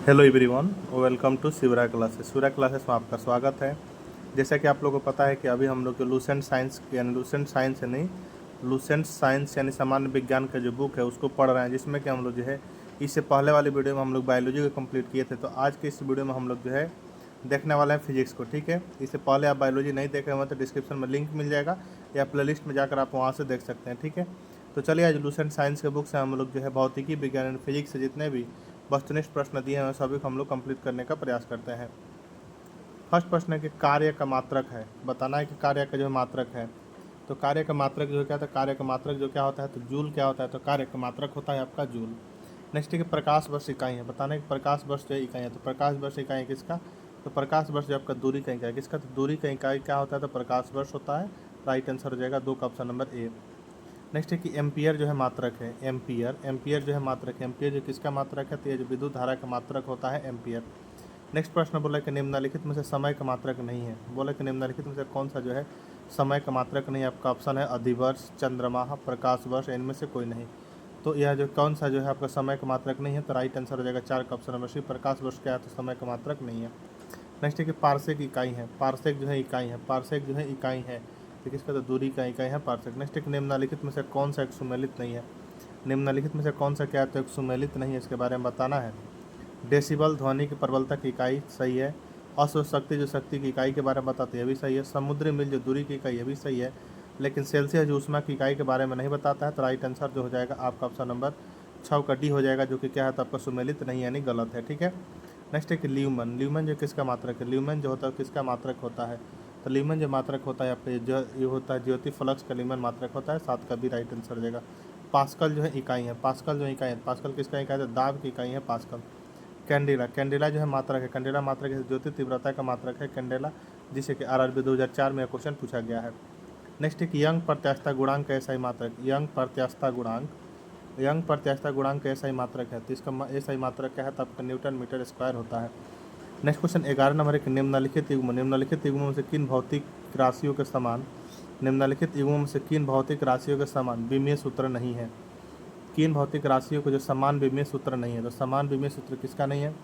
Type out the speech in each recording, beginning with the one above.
Hello everyone, welcome to Shivra classes. Shivra classes में आपका स्वागत है। जैसा कि आप लोगों को पता है कि अभी हम लोग जो लूसेंट साइंस यानी लूसेंट साइंस यानी सामान्य विज्ञान का जो बुक है उसको पढ़ रहे हैं, जिसमें कि हम लोग जो है इससे पहले वाली वीडियो में हम लोग बायोलॉजी को कंप्लीट किए थे। तो आज के इस वीडियो में हम लोग जो है देखने वाले हैं फिजिक्स को। ठीक है, इससे पहले आप बायोलॉजी नहीं देखे हुए तो डिस्क्रिप्शन में लिंक मिल जाएगा या प्लेलिस्ट में जाकर आप वहाँ से देख सकते हैं। ठीक है, तो चलिए आज लूसेंट साइंस के बुक से हम लोग जो है भौतिकी विज्ञान एंड फिजिक्स से जितने भी वस्तुनिष्ठ प्रश्न दिए हैं सभी को हम लोग कंप्लीट करने का प्रयास करते हैं। फर्स्ट प्रश्न है कि कार्य का मात्रक है, बताना है कि कार्य का जो मात्रक है। तो कार्य का मात्रक जो क्या होता है, कार्य का मात्रक जो क्या होता है, तो जूल क्या होता है, तो कार्य का मात्रक होता है आपका जूल। नेक्स्ट है कि प्रकाश वर्ष इकाई है, बताना है कि प्रकाश वर्ष जो इकाई है, तो प्रकाश वर्ष इकाई किसका, तो प्रकाश वर्ष जो आपका दूरी का इकाई किसका, तो दूरी का इकाई क्या होता है, तो प्रकाश वर्ष होता है। राइट आंसर हो जाएगा 2 का ऑप्शन नंबर ए। नेक्स्ट है कि एम्पियर जो है मात्रक है, एम्पियर जो है मात्रक है, एम्पियर जो किसका मात्रक है, तो ये जो विद्युत धारा का मात्रक होता है एम्पियर। नेक्स्ट प्रश्न बोला कि निम्नलिखित में से समय का मात्रक नहीं है, बोला कि निम्नलिखित में से कौन सा जो है समय का मात्रक नहीं है। आपका ऑप्शन है अधिवर्ष, चंद्रमा, प्रकाश वर्ष, इनमें से कोई नहीं। तो यह जो कौन सा जो है आपका समय का मात्रक नहीं है, तो राइट आंसर हो जाएगा 4 का ऑप्शन नंबर सी, प्रकाश वर्ष क्या है, तो समय का मात्रक नहीं है। नेक्स्ट है कि पार्सेक इकाई है, पार्सेक जो है इकाई है, पार्सेक जो है इकाई है, तो किसका, तो दूरी का इकाई है पार्सेक। नेक्स्ट है कि निम्नलिखित में से कौन सा एक सुमेलित नहीं है, निम्नलिखित में से कौन सा क्या है, तो एक सुमेलित नहीं है, इसके बारे में बताना है। डेसिबल ध्वनि की प्रबलता की इकाई सही है। अश्व शक्ति जो शक्ति की इकाई के बारे में बताती है, ये भी सही है। समुद्री मील जो दूरी की इकाई, ये भी सही है। लेकिन सेल्सियस जो ऊष्मा की इकाई के बारे में नहीं बताता है, तो राइट आंसर जो हो जाएगा आपका ऑप्शन नंबर 6 का डी हो जाएगा, जो कि क्या है, तो आपका सुमेलित नहीं यानी गलत है। ठीक है, नेक्स्ट है कि ल्यूमन, ल्यूमन जो किसका मात्रक है, ल्यूमन जो होता है किसका मात्रक होता है, तो ल्यूमन जो मात्रक होता है आपका जो ये होता है ज्योति फ्लक्स का ल्यूमन मात्रक होता है। 7 का भी राइट आंसर हो जाएगा। पास्कल जो है इकाई है, पास्कल जो इकाई है, पास्कल किसका इकाई है, तो दाब की इकाई है पास्कल। कैंडेला, कैंडेला जो है मात्रक है, कैंडेला मात्रक है ज्योति तीव्रता का मात्रक है कैंडेला, जिसे कि आरआरबी 2004 में क्वेश्चन पूछा गया है। नेक्स्ट है कि यंग प्रत्यास्थता गुणांक का ऐसा ही मात्रक, यंग प्रत्यास्थता गुणांक का ऐसा ही मात्रक है, तो इसका ऐसा ही मात्रक क्या है, तो आपका न्यूटन मीटर स्क्वायर होता है। नेक्स्ट क्वेश्चन 11 नंबर है कि निम्नलिखित युग्मों में से किन भौतिक राशियों के समान, निम्नलिखित युग्मों में से किन भौतिक राशियों के समान विमीय सूत्र नहीं है, किन भौतिक राशियों को जो समान विमीय सूत्र नहीं है, तो समान विमीय सूत्र किसका नहीं है,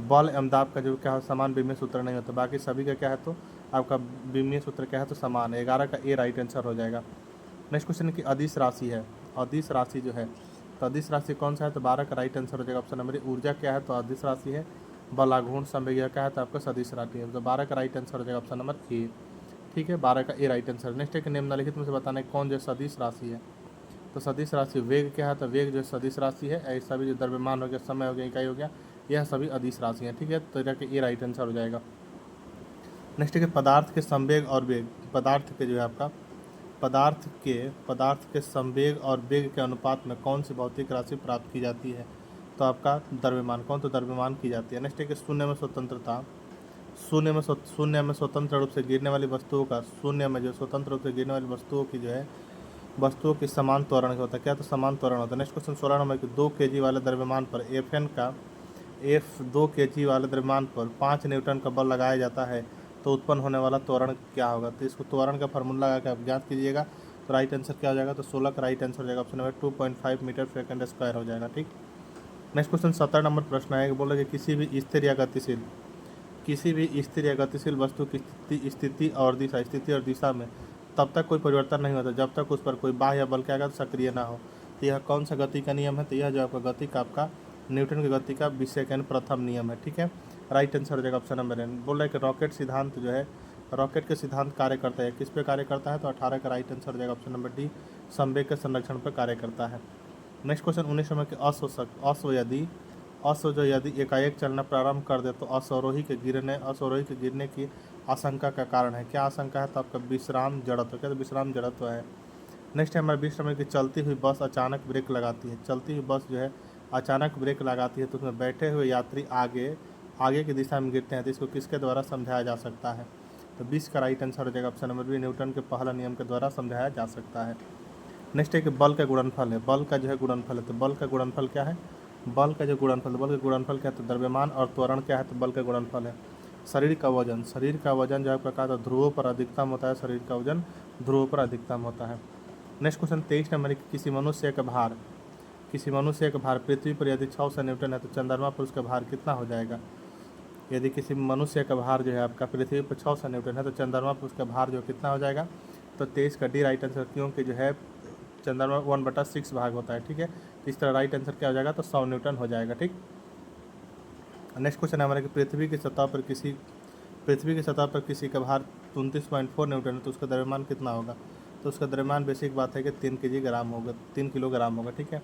बल एवं दाब का जो क्या है समान विमीय सूत्र नहीं होता, बाकी सभी का क्या है, तो आपका विमीय सूत्र क्या है, तो समान है। 11 का ए राइट आंसर हो जाएगा। नेक्स्ट क्वेश्चन की अदिश राशि है, अदिश राशि जो है, तो अदिश राशि कौन सा है, तो 12 का राइट आंसर हो जाएगा ऑप्शन नंबर ए। ऊर्जा क्या है, तो अदिश राशि है। बलाघूर्ण संवेग क्या है, तो आपका सदिश राशि है, तो 12 का राइट आंसर हो जाएगा ऑप्शन नंबर ए। ठीक है, 12 का ए राइट आंसर। नेक्स्ट है कि निम्नलिखित में से बताना है कौन जो सदिश राशि है, तो सदिश राशि वेग क्या है, तो वेग जो सदिश राशि है। ऐसा भी जो द्रव्यमान हो गया, समय हो गया, इकाई हो गया, यह सभी अदिश राशि हैं। ठीक है, तो ये राइट आंसर हो जाएगा। नेक्स्ट है कि पदार्थ के संवेग और वेग, पदार्थ के जो है आपका पदार्थ के संवेग और वेग के अनुपात में कौन सी भौतिक राशि प्राप्त की जाती है, तो आपका द्रव्यमान, कौन, तो द्रव्यमान की जाती है। नेक्स्ट है कि शून्य में स्वतंत्रता, शून्य में स्वतंत्र रूप से गिरने वाली वस्तुओं का, शून्य में जो स्वतंत्र रूप से गिरने वाली वस्तुओं की जो है वस्तुओं की समान त्वरण होता है, क्या, तो समान त्वरण होता है। नेक्स्ट क्वेश्चन 16 नंबर की 2 kg वाले द्रव्यमान पर एफ 2 kg वाले द्रव्यमान पर 5 न्यूटन का बल लगाया जाता है, तो उत्पन्न होने वाला त्वरण क्या होगा, तो इसको त्वरण का फार्मूला लगा के आप ज्ञात कीजिएगा, तो राइट आंसर क्या हो जाएगा, तो 16 का राइट आंसर हो जाएगा option number 2.5 metre second square हो जाएगा। ठीक, नेक्स्ट क्वेश्चन 17 नंबर प्रश्न है, बोला कि किसी भी स्थिर या गतिशील वस्तु की स्थिति और दिशा में तब तक कोई परिवर्तन नहीं होता जब तक उस पर कोई बाह्य बल क्या सक्रिय ना हो। तो यह कौन सा गति का नियम है, तो यह जो आपका गति का आपका न्यूटन की गति का विषय का प्रथम नियम है। ठीक है, राइट आंसर हो जाएगा ऑप्शन नंबर एन। बोल रहा है कि रॉकेट सिद्धांत जो है, रॉकेट के सिद्धांत कार्य करता है, किस पे कार्य करता है, तो 18 का राइट आंसर हो जाएगा ऑप्शन नंबर डी, संवेग के संरक्षण पर कार्य करता है। नेक्स्ट क्वेश्चन 19 नंबर के अश्व जो यदि एकाएक चलना प्रारंभ कर दे तो अश्वरोही के गिरने की आशंका का कारण है, क्या आशंका है, तो आपका विश्राम जड़त्व, क्या, तो विश्राम जड़त्व है। नेक्स्ट है हमारा 20 नंबर की चलती हुई बस अचानक ब्रेक लगाती है, चलती हुई बस जो है अचानक ब्रेक लगाती है, तो उसमें बैठे हुए यात्री आगे की दिशा में गिरते हैं, तो इसको किसके द्वारा समझाया जा सकता है, तो 20 का राइट आंसर हो जाएगा ऑप्शन नंबर बी, न्यूटन के पहला नियम के द्वारा समझाया जा सकता है। नेक्स्ट है कि बल का गुणनफल है, बल का जो है गुणनफल है, तो बल का गुणनफल क्या है, बल का गुणनफल क्या है, तो द्रव्यमान और त्वरण क्या है, तो बल का गुणनफल है। शरीर का वजन जो है प्रकार तो ध्रुवों पर अधिकतम होता है, शरीर का वजन ध्रुवों पर अधिकतम होता है। नेक्स्ट क्वेश्चन 23 नंबर, किसी मनुष्य का भार किसी मनुष्य का भार पृथ्वी पर यदि 600 न्यूटन है तो चंद्रमा पर उसका भार कितना हो जाएगा। यदि किसी मनुष्य का भार जो है आपका पृथ्वी पर 600 न्यूटन है तो चंद्रमा पर उसका भार जो कितना हो जाएगा। तो 23 का डी राइट आंसर, क्योंकि जो है चंद्रमा 1/6 भाग होता है। ठीक है, तो इस तरह राइट आंसर क्या हो जाएगा, तो 100 न्यूटन हो जाएगा। ठीक, नेक्स्ट क्वेश्चन है हमारा कि पृथ्वी की सतह पर किसी का भार 29.4 न्यूटन है तो उसका द्रव्यमान कितना होगा। तो उसका द्रव्यमान बेसिक बात है कि 3 किलोग्राम होगा, 3 किलोग्राम होगा। ठीक है,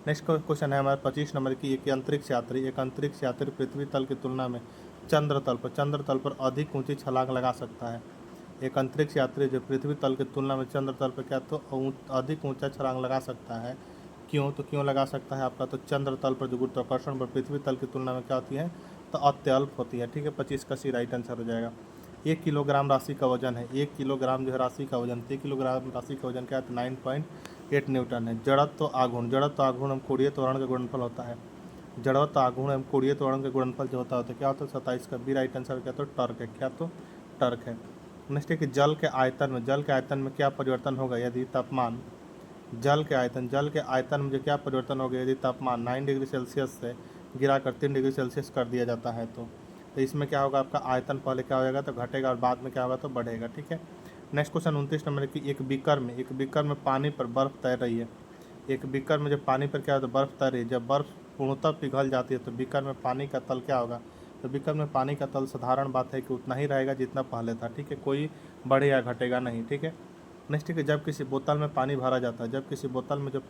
नेक्स्ट क्वेश्चन है हमारा 25 नंबर की, एक अंतरिक्ष यात्री पृथ्वी तल की तुलना में चंद्र तल पर अधिक ऊंची छलांग लगा सकता है। एक अंतरिक्ष यात्री जो पृथ्वी तल की तुलना में चंद्र तल पर क्या तो अधिक ऊंचा छलांग लगा सकता है। क्यों, तो क्यों लगा सकता है आपका, तो चंद्र तल पर जो गुरुत्वाकर्षण पर पृथ्वी तल की तुलना में क्या होती है, तो अत्यल्प होती है। ठीक है, 25 का सी राइट आंसर हो जाएगा। 1 किलोग्राम राशि का वजन है, 1 किलोग्राम जो है राशि का वजन, 1 किलोग्राम राशि का वजन क्या है, तो 9.8 न्यूटन है। जड़त्व आघूर्ण एवं कोणीय त्वरण का गुणनफल होता है। जड़त्व आघूर्ण एवं कोणीय त्वरण का गुणनफल जो होता है क्या होता है, 27 का बी राइट आंसर क्या, तो टर्क है। क्या, तो टर्क है। नेक्स्ट है कि जल के आयतन में क्या परिवर्तन होगा यदि तापमान, जल के आयतन में जो क्या परिवर्तन होगा यदि तापमान 9 डिग्री सेल्सियस से गिराकर 3 डिग्री सेल्सियस कर दिया जाता है। तो इसमें क्या होगा, आपका आयतन पहले क्या हो जाएगा, तो घटेगा और बाद में क्या होगा, तो बढ़ेगा। ठीक है, नेक्स्ट क्वेश्चन 29 नंबर की, एक बीकर में पानी पर बर्फ तैर रही है। एक बीकर में जब पानी पर क्या होता है, बर्फ तैर रही है। जब बर्फ पूर्णतः पिघल जाती है तो बीकर में पानी का तल क्या होगा, तो बीकर में पानी का तल साधारण बात है कि उतना ही रहेगा जितना पहले था। ठीक है, कोई बढ़े या घटेगा नहीं। ठीक है, नेक्स्ट है, जब किसी बोतल में पानी भरा जाता है, जब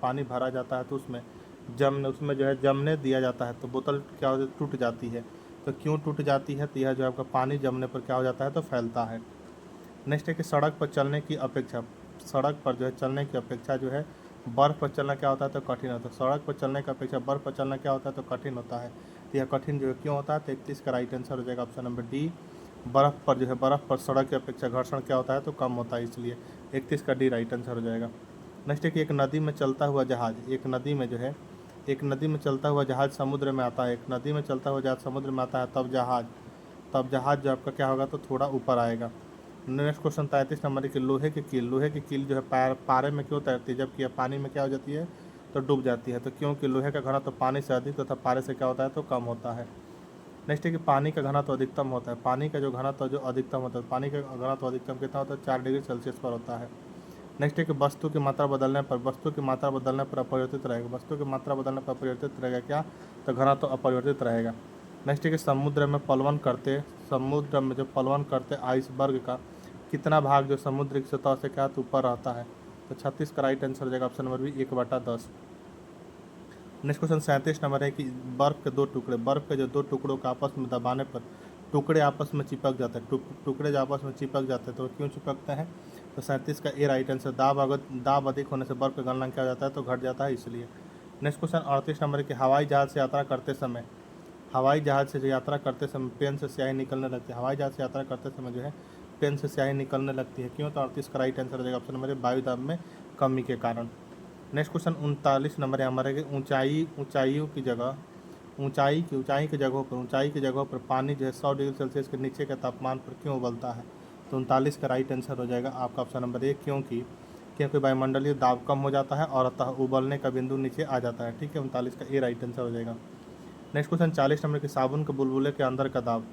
पानी भरा जाता है तो उसमें जो है जमने दिया जाता है तो बोतल क्या हो, टूट जाती है। तो क्यों टूट जाती है, तो यह जो आपका पानी जमने पर क्या हो जाता है, तो फैलता है। नेक्स्ट है कि सड़क पर जो है चलने की अपेक्षा जो है बर्फ़ पर चलना क्या होता है, तो कठिन होता है। सड़क पर चलने की अपेक्षा बर्फ़ पर चलना क्या होता है, तो कठिन होता है। तो यह कठिन जो है क्यों होता है, तो 31 का राइट आंसर हो जाएगा ऑप्शन नंबर डी। बर्फ़ पर सड़क की अपेक्षा घर्षण क्या होता है, तो कम होता है, इसलिए 31 का डी राइट आंसर हो जाएगा। नेक्स्ट है कि एक नदी में चलता हुआ जहाज समुद्र में आता है, तब जहाज जो आपका क्या होगा, तो थोड़ा ऊपर आएगा। नेक्स्ट क्वेश्चन 33 नंबर की, लोहे की कील जो है पारे में क्यों तैरती है जबकि यह पानी में क्या हो जाती है, तो डूब जाती है। तो क्योंकि लोहे का घनत्व तो पानी से अधिक तथा पारे से क्या होता है, तो कम होता है। नेक्स्ट है कि पानी का घनत्व अधिकतम होता है, पानी का घनत्व कितना होता है, 4 डिग्री सेल्सियस पर होता है। नेक्स्ट है कि वस्तु की मात्रा बदलने पर अपरिवर्तित रहेगा क्या, तो घनत्व अपरिवर्तित रहेगा। नेक्स्ट है कि समुद्र में जो पलवन करते आइसबर्ग का कितना भाग जो समुद्र की सतह से क्या, तो ऊपर रहता है। तो 36 का राइट आंसर हो जाएगा option number B, 1/10। Next question 37 number है कि बर्फ के जो 2 टुकड़ों का आपस में दबाने पर टुकड़े आपस में चिपक जाते हैं। टुकड़े जो आपस में चिपक जाते हैं तो क्यों चिपकते हैं, तो 37 का ए राइट आंसर, दाब अधिक होने से बर्फ का गलनांक क्या हो जाता है, तो घट जाता है, इसलिए। नेक्स्ट क्वेश्चन 38 नंबर है कि हवाई जहाज से यात्रा करते समय पेन से स्याही निकलने लगती है। हवाई जहाज से यात्रा करते समय जो है पेन से स्याही निकलने लगती है, क्यों, तो 38 का राइट आंसर हो जाएगा ऑप्शन नंबर ए, वायु दाब में कमी के कारण। नेक्स्ट क्वेश्चन 39 नंबर है हमारे, ऊंचाई की जगहों पर पानी जो है 100 डिग्री सेल्सियस के नीचे के तापमान पर क्यों उबलता है। तो 39 का राइट आंसर हो जाएगा आपका ऑप्शन नंबर ए, क्योंकि वायुमंडलीय दाब कम हो जाता है और अतः उबलने का बिंदु नीचे आ जाता है। ठीक है, 39 का ए राइट आंसर हो जाएगा। नेक्स्ट क्वेश्चन 40 नंबर के, साबुन के बुलबुले के अंदर का दाब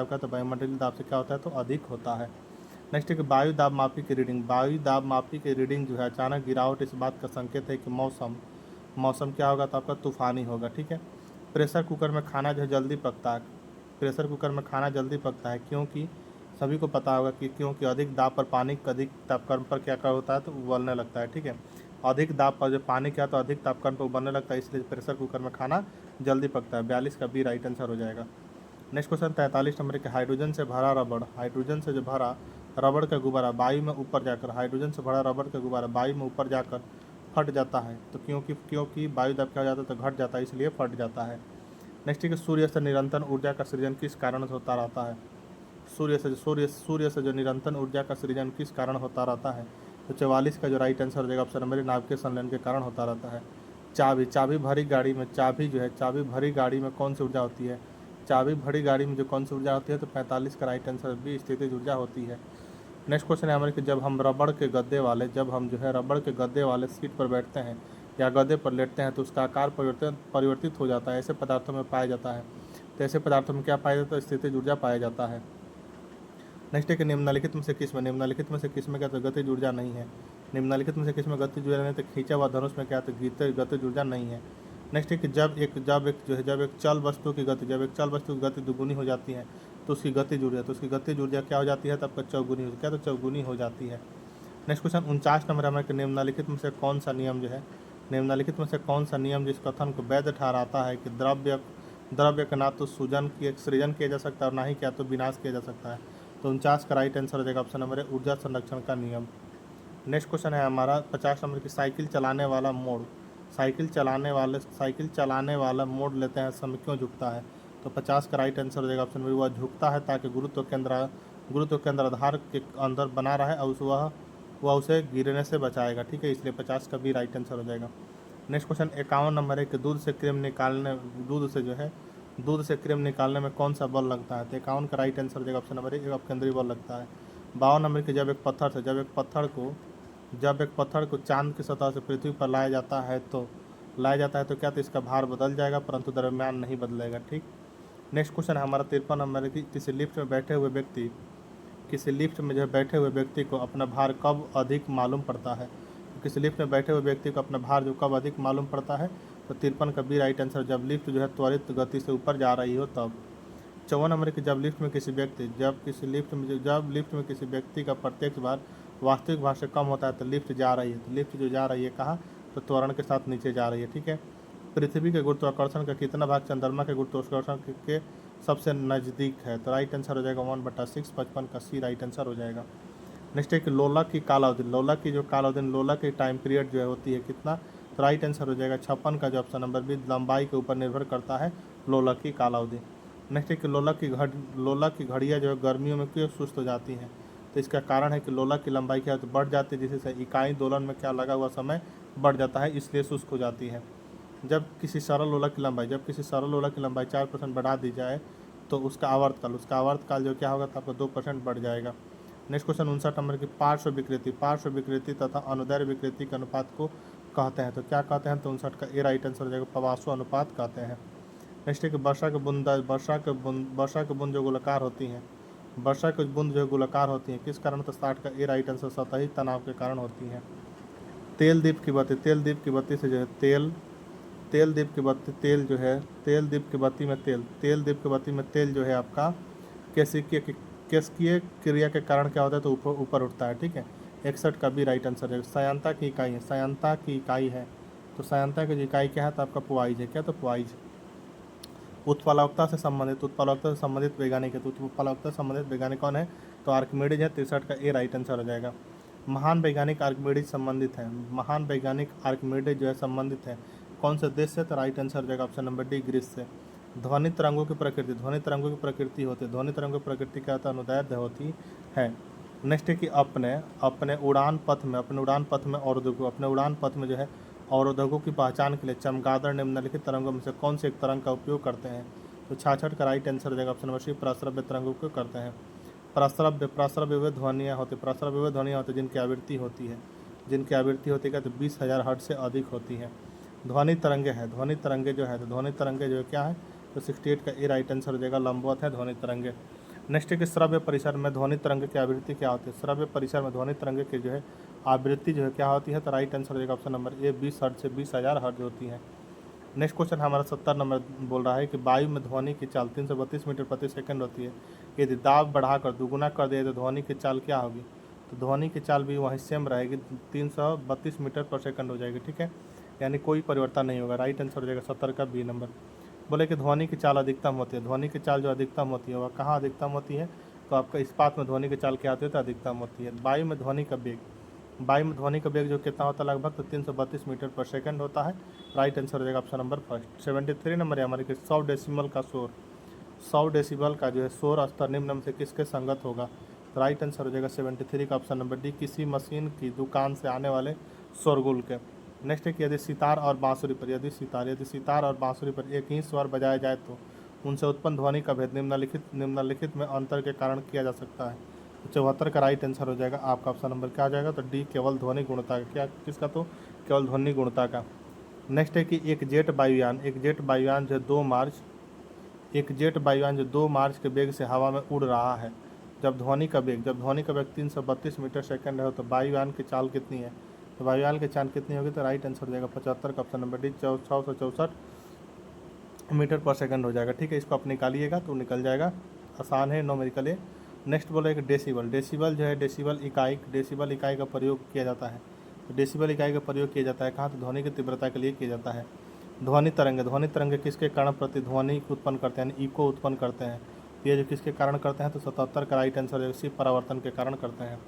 का तो वायुमंडलीय दाब से क्या होता है, तो अधिक होता है। नेक्स्ट है कि वायु दाब मापी की रीडिंग जो है अचानक गिरावट इस बात का संकेत है कि मौसम क्या होगा, तो आपका तूफानी होगा। ठीक है, प्रेशर कुकर में खाना जो है जल्दी पकता है, क्योंकि सभी को पता होगा कि क्योंकि अधिक तापक्रम पर क्या होता है, तो उबलने लगता है। ठीक है, अधिक दाब पर जो पानी क्या, तो अधिक तापक्रम पर उबलने लगता है, इसलिए प्रेशर कुकर में खाना जल्दी पकता है। 42 का बी राइट आंसर हो जाएगा। नेक्स्ट क्वेश्चन 43 नंबर के, हाइड्रोजन से भरा रबड़ का गुब्बारा वायु में ऊपर जाकर फट जाता है। तो क्योंकि वायु दाब क्या हो जाता है, तो घट जाता है, इसलिए फट जाता है। नेक्स्ट है कि सूर्य से निरंतर ऊर्जा का सृजन किस कारण से होता रहता है। सूर्य से जो निरंतर ऊर्जा का सृजन किस कारण होता रहता है, तो 44 का जो राइट आंसर हो जाएगा ऑप्शन नंबर, नाभिकीय संलयन के कारण होता रहता है। चाबी भरी गाड़ी में कौन सी ऊर्जा होती है, चाबी भरी गाड़ी में जो कौन सी ऊर्जा होती है, तो 45 का राइट आंसर बी, स्थितिज ऊर्जा होती है। नेक्स्ट क्वेश्चन है हमारे कि जब हम रबड़ के गद्दे वाले रबड़ के गद्दे वाले सीट पर बैठते हैं या गद्दे पर लेटते हैं तो उसका आकार परिवर्तित हो जाता है, ऐसे पदार्थों में पाया जाता है। तो ऐसे पदार्थों में क्या पाया जाता है? स्थितिज ऊर्जा पाया जाता है। नेक्स्ट है कि निम्नलिखित में से किस में क्या तो गतिज ऊर्जा नहीं है। निम्नलिखित में से किस में गतिज ऊर्जा नहीं, तो खींचा हुआ धनुष में क्या तो गतिज ऊर्जा नहीं है। नेक्स्ट है कि जब एक चल वस्तु की गति दुगुनी हो जाती है तो उसकी गतिज ऊर्जा क्या हो जाती है? तो आपका चौगुनी हो जाती है। नेक्स्ट क्वेश्चन 49 नंबर हमारे कि निम्नलिखित में से कौन सा नियम जिस कथन को वैध ठहराता है कि द्रव्य का ना तो सृजन किया जा सकता है और ना ही क्या तो विनाश किया जा सकता है। तो 49 का राइट आंसर हो जाएगा ऑप्शन नंबर है ऊर्जा संरक्षण का नियम। नेक्स्ट क्वेश्चन है हमारा 50 नंबर की साइकिल चलाने वाला मोड़ लेते हैं समय क्यों झुकता है? तो 50 का राइट आंसर हो जाएगा ऑप्शन नंबर, वह झुकता है ताकि गुरुत्व केंद्र आधार के अंदर बना रहे और वह उसे गिरने से बचाएगा। ठीक है, इसलिए 50 का भी राइट आंसर हो जाएगा। नेक्स्ट क्वेश्चन 51 नंबर है कि दूध से क्रीम निकालने में कौन सा बल लगता है? तो 51 का राइट आंसर हो जाएगा ऑप्शन नंबर 1 अपकेंद्रीय बल लगता है। 52 नंबर की जब एक पत्थर को चांद की सतह से पृथ्वी पर लाया जाता है तो क्या तो इसका भार बदल जाएगा परंतु द्रव्यमान नहीं बदलेगा। ठीक। नेक्स्ट क्वेश्चन है हमारा 53 नंबर की किसी लिफ्ट में बैठे हुए व्यक्ति को अपना भार कब अधिक मालूम पड़ता है? किसी लिफ्ट में बैठे हुए व्यक्ति को अपना भार जो कब अधिक मालूम पड़ता है? तो 53 का बी राइट आंसर, जब लिफ्ट त्वरित गति से ऊपर जा रही हो तब। 54 नंबर की जब लिफ्ट में किसी व्यक्ति का प्रत्यक्ष भार वास्तविक भार से कम होता है तो लिफ्ट जा रही है कहाँ? तो त्वरण के साथ नीचे जा रही है। ठीक है। पृथ्वी के गुरुत्वाकर्षण का कितना भाग चंद्रमा के गुरुत्वाकर्षण के सबसे नज़दीक है? तो राइट आंसर हो जाएगा 1/6। 55 का सी राइट आंसर हो जाएगा। नेक्स्ट है कि लोला की टाइम पीरियड होती है कितना? तो राइट आंसर हो जाएगा 56 का जो ऑप्शन नंबर बी, लंबाई के ऊपर निर्भर करता है लोला की कालावधि। नेक्स्ट है कि लोला की घड़ियाँ गर्मियों में क्यों सुस्त हो जाती हैं? तो इसका कारण है कि लोला की लंबाई क्या तो बढ़ जाती है, जिससे इकाई दोलन में क्या लगा हुआ समय बढ़ जाता है, इसलिए शुष्क हो जाती है। जब किसी सरल लोला की लंबाई 4% बढ़ा दी जाए तो उसका आवर्तकाल जो क्या होगा तो आपका 2% बढ़ जाएगा। नेक्स्ट क्वेश्चन 59 नंबर की पार्श्व विकृति तथा अनुदैर्घ्य विकृति के अनुपात को कहते हैं तो क्या कहते हैं? तो 59 का ए राइट आंसर हो जाएगा, पवासु अनुपात कहते हैं। नेक्स्ट है कि वर्षा के बूंद जो गोलाकार होती हैं किस कारण? तो 60 का ए राइट आंसर सतही तनाव के कारण होती हैं। तेल दीप की बत्ती से तेल दीप की बत्ती में तेल जो है आपका केशिकीय क्रिया के कारण क्या होता है? तो ऊपर उठता है। ठीक है। 61 का भी राइट आंसर है। सयांता की इकाई है तो सयांता की इकाई क्या है? तो आपका पुआइज है। क्या? तो पुआइज। उत्प्लावकता से संबंधित वैज्ञानिक कौन है? तो आर्किमिडीज है। 63 का ए राइट आंसर हो जाएगा। महान वैज्ञानिक आर्किमिडीज संबंधित है कौन से देश से? तो राइट आंसर हो जाएगा ऑप्शन नंबर डी, ग्रीस से। ध्वनि तरंगों की प्रकृति क्या होता है? अनुदैर्ध्य होती है। नेक्स्ट है कि अपने उड़ान पथ में अवरोधकों की पहचान के लिए चमगादड़ निम्नलिखित तरंगों में से कौन से एक तरंग का उपयोग करते हैं? तो 66 का राइट आंसर हो जाएगा ऑप्शन नंबर सी, प्रस्रव्य तरंगों को करते हैं। प्रस्रव्य ध्वनियाँ होती जिनकी आवृत्ति होती है तो 20,000 हर्ट्ज से अधिक होती है। ध्वनि तरंगे क्या है? तो 68 का ए राइट आंसर हो जाएगा, लंबवत है ध्वनि तरंगे। नेक्स्ट है कि श्रव्य परिसर में ध्वनि तरंगे की आवृत्ति क्या होती है? श्रव्य परिसर में ध्वनि तरंगे की आवृत्ति क्या होती है? तो राइट आंसर हो जाएगा ऑप्शन नंबर ए, 20 हर्ट्ज से 20,000 हर्ट्ज होती है। नेक्स्ट क्वेश्चन हमारा 70 नंबर बोल रहा है कि वायु में ध्वनि की चाल 332 मीटर प्रति सेकंड होती है। यदि दाब बढ़ाकर दुगुना कर दिए तो ध्वनि की चाल क्या होगी? तो ध्वनि की चाल भी वहीं सेम रहेगी, 332 मीटर पर सेकंड हो जाएगी। ठीक है, यानी कोई परिवर्तन नहीं होगा। राइट आंसर हो जाएगा 70 का बी नंबर। बोले कि ध्वनि की चाल अधिकतम होती है। ध्वनि की चाल जो अधिकतम होती है वह कहाँ अधिकतम होती है? तो आपका इस्पात में ध्वनि की चाल क्या होती है? तो अधिकतम होती है। वायु में ध्वनि का वेग जो कितना होता है? लगभग तो 332 मीटर पर सेकंड होता है। राइट आंसर हो जाएगा ऑप्शन नंबर फर्स्ट। 73 नंबर है हमारे 100 डेसिबल का शोर। 100 डेसिबल का शोर स्तर निम्न में से किसके संगत होगा? राइट आंसर हो जाएगा 73 का ऑप्शन नंबर डी, किसी मशीन की दुकान से आने वाले शोरगुल के। नेक्स्ट है कि यदि सितार और बांसुरी पर एक ही स्वर बजाया जाए तो उनसे उत्पन्न ध्वनि का भेद निम्नलिखित में अंतर के कारण किया जा सकता है। तो 74 का राइट आंसर हो जाएगा आपका ऑप्शन नंबर क्या हो जाएगा, तो डी केवल ध्वनि गुणता का, क्या किसका, तो केवल ध्वनि गुणता का। नेक्स्ट है कि एक जेट वायुयान जो 2 मार्च एक जेट वायुयान जो 2 मार्च के वेग से हवा में उड़ रहा है, जब ध्वनि का वेग 332 मीटर सेकंड है, तो वायुयान की चाल कितनी है, तो वायुयान की चाल कितनी होगी, तो राइट आंसर हो जाएगा 75 का ऑप्शन नंबर डी 664 मीटर पर सेकंड हो जाएगा। ठीक है, इसको आप निकालिएगा तो निकल जाएगा, आसान है, न्यूमेरिकल है। नेक्स्ट बोला एक डेसिबल जो है, डेसिबल इकाई का प्रयोग किया जाता है। तो डेसिबल इकाई का प्रयोग किया जाता है कहाँ, तो ध्वनि की तीव्रता के लिए किया जाता है। ध्वनि तरंग किसके कारण प्रतिध्वनि उत्पन्न करते हैं, यानी इको उत्पन्न करते हैं। ये जो किसके कारण करते हैं, तो 77 का राइट आंसर है, शिव परावर्तन के कारण करते हैं।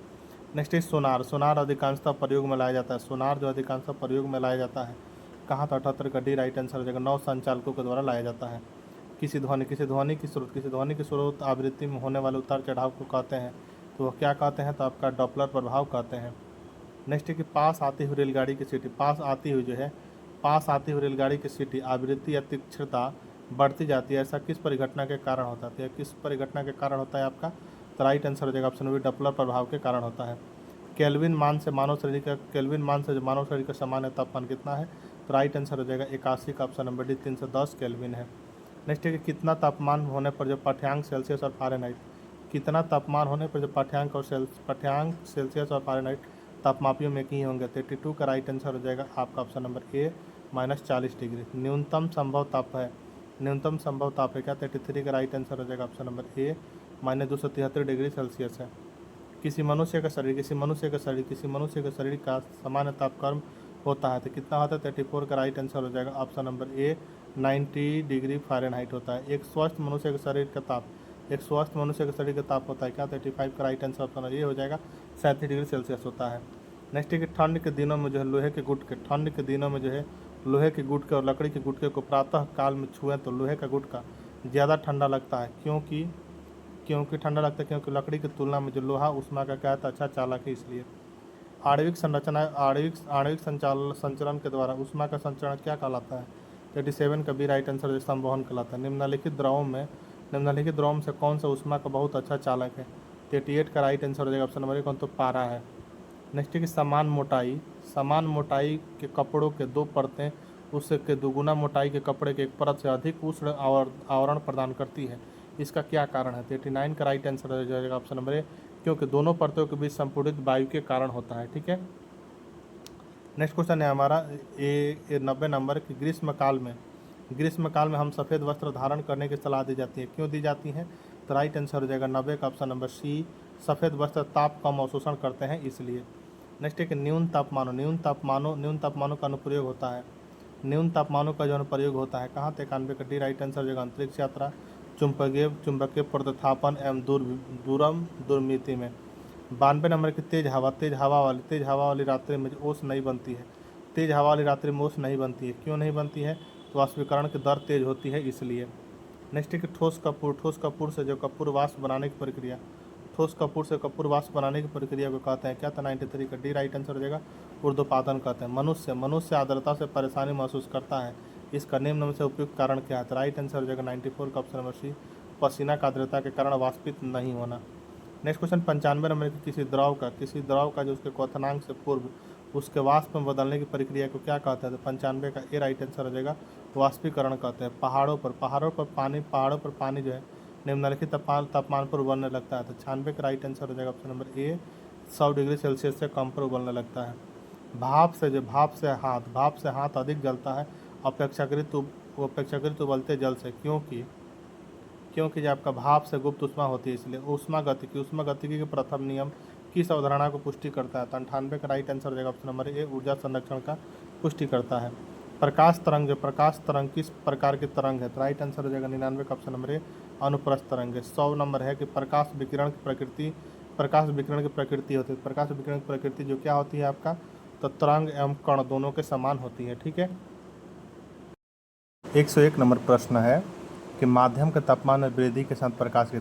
नेक्स्ट इज सोनार अधिकांशतः प्रयोग में लाया जाता है। सोनार जो अधिकांशतः प्रयोग में लाया जाता है कहाँ, तो 78 का डी राइट आंसर हो जाएगा, नौ संचालकों के द्वारा लाया जाता है। किसी ध्वनि की स्रोत आवृत्ति में होने वाले उतार चढ़ाव को कहते हैं, तो वह क्या कहते हैं, तो आपका डॉपलर प्रभाव कहते हैं। नेक्स्ट है कि पास आती हुई रेलगाड़ी की सीटी आवृत्ति या तीक्ष्णता बढ़ती जाती है, ऐसा किस परिघटना के कारण होता है, किस परिघटना के कारण होता है आपका, तो राइट आंसर हो जाएगा ऑप्शन बी डॉपलर प्रभाव के कारण होता है। केल्विन मान से जो मानव शरीर का सामान्य तापमान कितना है, तो राइट आंसर हो जाएगा 81 का ऑप्शन नंबर डी 310 केल्विन है। नेक्स्ट है कि कितना तापमान होने पर जो पाठ्यांक सेल्सियस और फ़ारेनहाइट, सेल्सियस और फ़ारेनहाइट तापमापियों में एक ही होंगे, 32 का राइट आंसर हो जाएगा आपका ऑप्शन नंबर ए -40 डिग्री। न्यूनतम संभव ताप है क्या, 33 का राइट आंसर हो जाएगा ऑप्शन नंबर ए -273 डिग्री सेल्सियस है। किसी मनुष्य का शरीर का सामान्य तापक्रम होता है, तो कितना होता है, 34 का राइट आंसर हो जाएगा ऑप्शन नंबर ए 90 डिग्री फ़ारेनहाइट होता है। एक स्वस्थ मनुष्य के शरीर का ताप होता है क्या, 35 का राइट आंसर ऑप्शन ये हो जाएगा 37 डिग्री सेल्सियस होता है। नेक्स्ट है कि ठंड के दिनों में जो है लोहे के गुटके और लकड़ी के गुटके को प्रातः काल में छुएं तो लोहे का गुटका ज़्यादा ठंडा लगता है, क्योंकि लकड़ी की तुलना में जो लोहा ऊष्मा का क्या है, अच्छा चालक है, इसलिए। आणविक संचलन के द्वारा ऊष्मा का संचरण क्या कहलाता है, 37 का बी राइट आंसर संवहन कहलाता है। निम्नलिखित द्रवों में से कौन सा ऊष्मा का बहुत अच्छा चालक है, 38 का राइट आंसर हो जाएगा ऑप्शन नंबर 1 तो पारा है। नेक्स्ट है कि समान मोटाई के कपड़ों के 2 परतें उसके दुगुना मोटाई के कपड़े के एक परत से अधिक उष्ण आवरण प्रदान करती है, इसका क्या कारण है, 39 का राइट आंसर हो जाएगा ऑप्शन नंबर ए, क्योंकि दोनों परतों के बीच संपूर्णित वायु के कारण होता है। ठीक है, नेक्स्ट क्वेश्चन है हमारा 90 नंबर की ग्रीष्म काल में हम सफ़ेद वस्त्र धारण करने की सलाह दी जाती है, क्यों दी जाती है, तो राइट आंसर हो जाएगा 90 का ऑप्शन नंबर सी, सफ़ेद वस्त्र ताप कम अवशोषण करते हैं इसलिए। नेक्स्ट है कि न्यून तापमानों का अनुप्रयोग होता है, न्यून तापमानों का जो अनुप्रयोग होता है कहाँ, 91 का डी राइट आंसर हो जाएगा अंतरिक्ष यात्रा, चुंबकीय प्रतिस्थापन एवं दूरमिति में। 92 नंबर की तेज हवा वाली रात्रि में ओस नहीं बनती है, क्यों नहीं बनती है, तो वाष्पीकरण की दर तेज होती है इसलिए। नेक्स्ट है कि ठोस कपूर से कपूर वाष्प बनाने की प्रक्रिया को कहते हैं क्या, तो 93 का डी राइट आंसर हो जाएगा ऊर्ध्वपातन कहते हैं। मनुष्य आर्द्रता से परेशानी महसूस करता है, इसका निम्न में से उपयुक्त कारण क्या है, तो राइट आंसर हो जाएगा 94 का ऑप्शन नंबर सी, पसीना का आर्द्रता के कारण वाष्पित नहीं होना। नेक्स्ट क्वेश्चन 95 नंबर की किसी द्रव का जो उसके क्वथनांक से पूर्व उसके वाष्प में बदलने की प्रक्रिया को क्या कहते हैं, तो 95 का ए राइट आंसर हो जाएगा वाष्पीकरण कहते हैं। पहाड़ों पर पानी जो है निम्नलिखित तापमान पर उबलने लगता है, तो 96 का राइट आंसर हो जाएगा ऑप्शन नंबर ए 100 डिग्री सेल्सियस से कम पर उबलने लगता है। भाप से हाथ अधिक जलता है अपेक्षाकृत उबलते जल से, क्योंकि जब आपका भाप से गुप्त ऊष्मा होती है, इसलिए ऊष्मा गतिकी के प्रथम नियम किस अवधारणा को पुष्टि करता है, तो 98 का राइट आंसर हो जाएगा ऑप्शन नंबर ए ऊर्जा संरक्षण का पुष्टि करता है। प्रकाश तरंग किस प्रकार की तरंग है, तो राइट आंसर हो जाएगा 99 का ऑप्शन नंबर ए अनुप्रस्थ तरंग है। 100 नंबर है कि प्रकाश विकिरण की प्रकृति होती है, प्रकाश विकिरण की प्रकृति जो क्या होती है आपका, तो तरंग एवं कण दोनों के समान होती है। ठीक है, 101 नंबर प्रश्न है कि माध्यम के तापमान में वृद्धि के साथ प्रकाश की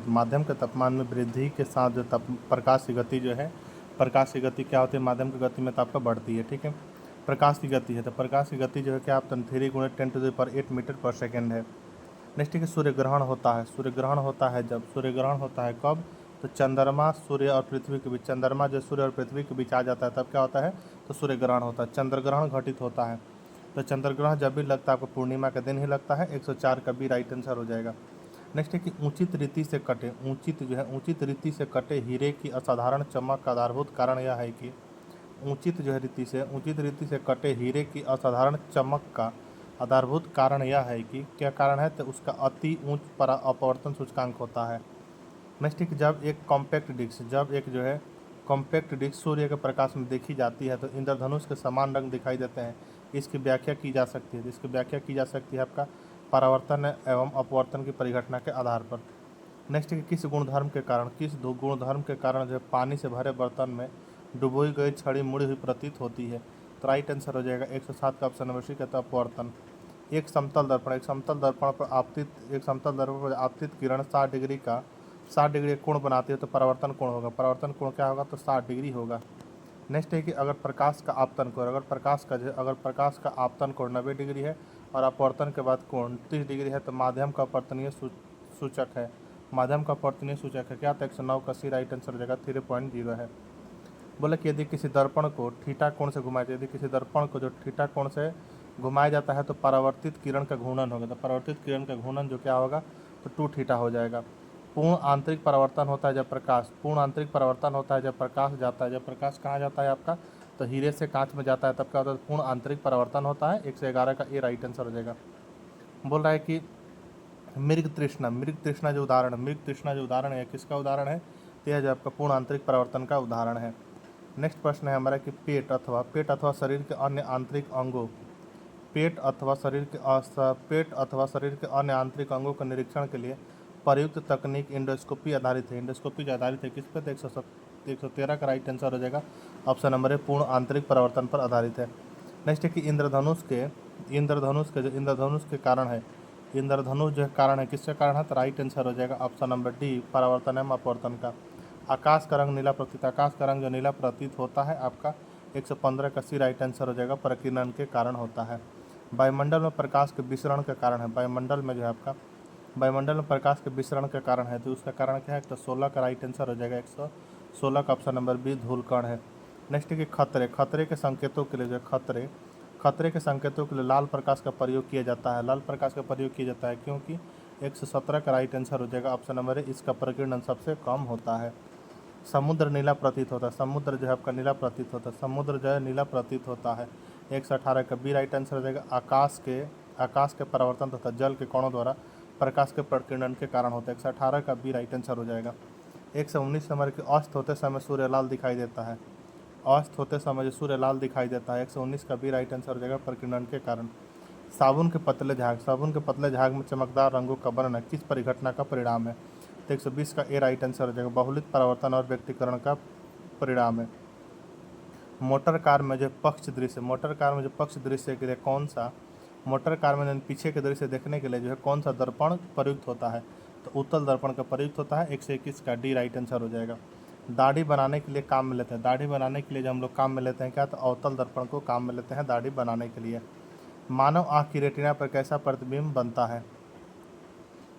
गति क्या होती है, माध्यम की गति में तो आपका बढ़ती है। ठीक है, प्रकाश की गति है, तो प्रकाश की गति जो है क्या आप 3 × 10⁸ मीटर पर सेकेंड है। नेक्स्ट है कि सूर्य ग्रहण होता है कब, तो चंद्रमा सूर्य और पृथ्वी के बीच, चंद्रमा जो सूर्य और पृथ्वी के बीच आ जाता है तब क्या होता है, तो सूर्य ग्रहण होता है, चंद्र ग्रहण घटित होता है। तो चंद्र ग्रहण जब भी लगता है आपको पूर्णिमा के दिन ही लगता है। 104 का बी राइट आंसर हो जाएगा। नेक्स्ट है कि उचित रीति से कटे, उचित रीति से कटे हीरे की असाधारण चमक का आधारभूत कारण यह है कि, उचित रीति से कटे हीरे की असाधारण चमक का आधारभूत कारण यह है कि, क्या कारण है, तो उसका अति उच्च अपवर्तन सूचकांक होता है। नेक्स्ट है कि जब एक कॉम्पैक्ट डिस्क सूर्य के प्रकाश में देखी जाती है तो इंद्रधनुष के समान रंग दिखाई देते हैं। इसकी व्याख्या की जा सकती है आपका परावर्तन एवं अपवर्तन की परिघटना के आधार पर। नेक्स्ट है कि किस गुणधर्म के कारण जो है पानी से भरे बर्तन में डुबोई गई छड़ी मुड़ी हुई प्रतीत होती है। तो राइट आंसर हो जाएगा 107 का ऑप्शन नंबर सी कहता है अपवर्तन। एक समतल दर्पण पर आपतित किरण 60 डिग्री कोण बनाती है तो परावर्तन कोण क्या होगा, तो 60 डिग्री होगा। नेक्स्ट है कि अगर प्रकाश का आपतन कोण 90 डिग्री है और अपवर्तन के बाद कोण 30 डिग्री है तो माध्यम का अपवर्तनीय सूचक है। क्या, तो 109 का सी राइट आंसर हो जाएगा, 3.0 है। बोले कि यदि किसी दर्पण को थीटा कोण से घुमाया जाता है तो परावर्तित किरण का घूर्णन होगा। तो परावर्तित किरण का घूर्णन जो क्या होगा, तो 2 थीटा हो जाएगा। पूर्ण आंतरिक परावर्तन होता है जब प्रकाश जाता है। जब प्रकाश कहाँ जाता है आपका, तो हीरे से कांच में जाता है तब क्या होता है, पूर्ण आंतरिक परावर्तन होता है। 111 का ए राइट आंसर हो जाएगा। बोल रहा है कि मृग तृष्णा जो उदाहरण है किसका उदाहरण है, तो यह जो आपका पूर्ण आंतरिक परावर्तन का उदाहरण है। नेक्स्ट प्रश्न है हमारा कि पेट अथवा शरीर के अन्य आंतरिक अंगों के निरीक्षण के लिए प्रयुक्त तकनीक इंडोस्कोपी आधारित है। किस पे, 113 का राइट आंसर हो जाएगा, ऑप्शन नंबर है पूर्ण आंतरिक परावर्तन पर आधारित है। नेक्स्ट है कि इंद्रधनुष के कारण है, इंद्रधनुष जो कारण है किसका कारण है, तो राइट आंसर हो जाएगा ऑप्शन नंबर डी परावर्तन एवं अपवर्तन का। आकाश का रंग जो नीला प्रतीत होता है आपका 115 का सी राइट आंसर हो जाएगा, प्रकीर्णन के कारण होता है। वायुमंडल में प्रकाश के विसरण के कारण है, वायुमंडल में प्रकाश के विसरण के कारण है, तो उसका कारण क्या है, तो 16 का राइट आंसर हो जाएगा, 116 का ऑप्शन नंबर बी धूलकण है। नेक्स्ट है कि खतरे के संकेतों के लिए लाल प्रकाश का प्रयोग किया जाता है, क्योंकि 117 का राइट आंसर हो जाएगा, ऑप्शन नंबर है इसका प्रकीर्णन सबसे कम होता है। समुद्र नीला प्रतीत होता है, समुद्र जो है नीला प्रतीत होता है। 118 का बी राइट आंसर हो जाएगा। आकाश के परावर्तन तथा जल के कणों द्वारा प्रकाश के प्रकीर्णन के कारण होता है। 118 का बी राइट आंसर हो जाएगा। 119 नंबर के अस्त होते समय सूर्य लाल दिखाई देता है, 119 का बी राइट आंसर हो जाएगा, प्रकीर्णन के कारण। साबुन के पतले झाग में चमकदार रंगों का बनना किस परिघटना का परिणाम है, तो 120 का ए राइट आंसर हो जाएगा, बहुलित परावर्तन और व्यक्तिकरण का परिणाम है। मोटर कार में जो पक्ष दृश्य के लिए मोटर कार में पीछे के दृश्य देखने के लिए जो है कौन सा दर्पण प्रयुक्त होता है, तो उत्तल दर्पण का प्रयुक्त होता है। 121 का डी राइट आंसर हो जाएगा। दाढ़ी बनाने के लिए काम में लेते हैं, जो हम लोग काम में लेते हैं क्या, तो अवतल दर्पण को काम में लेते हैं दाढ़ी बनाने के लिए। मानव आँख की रेटिना पर कैसा प्रतिबिंब बनता है,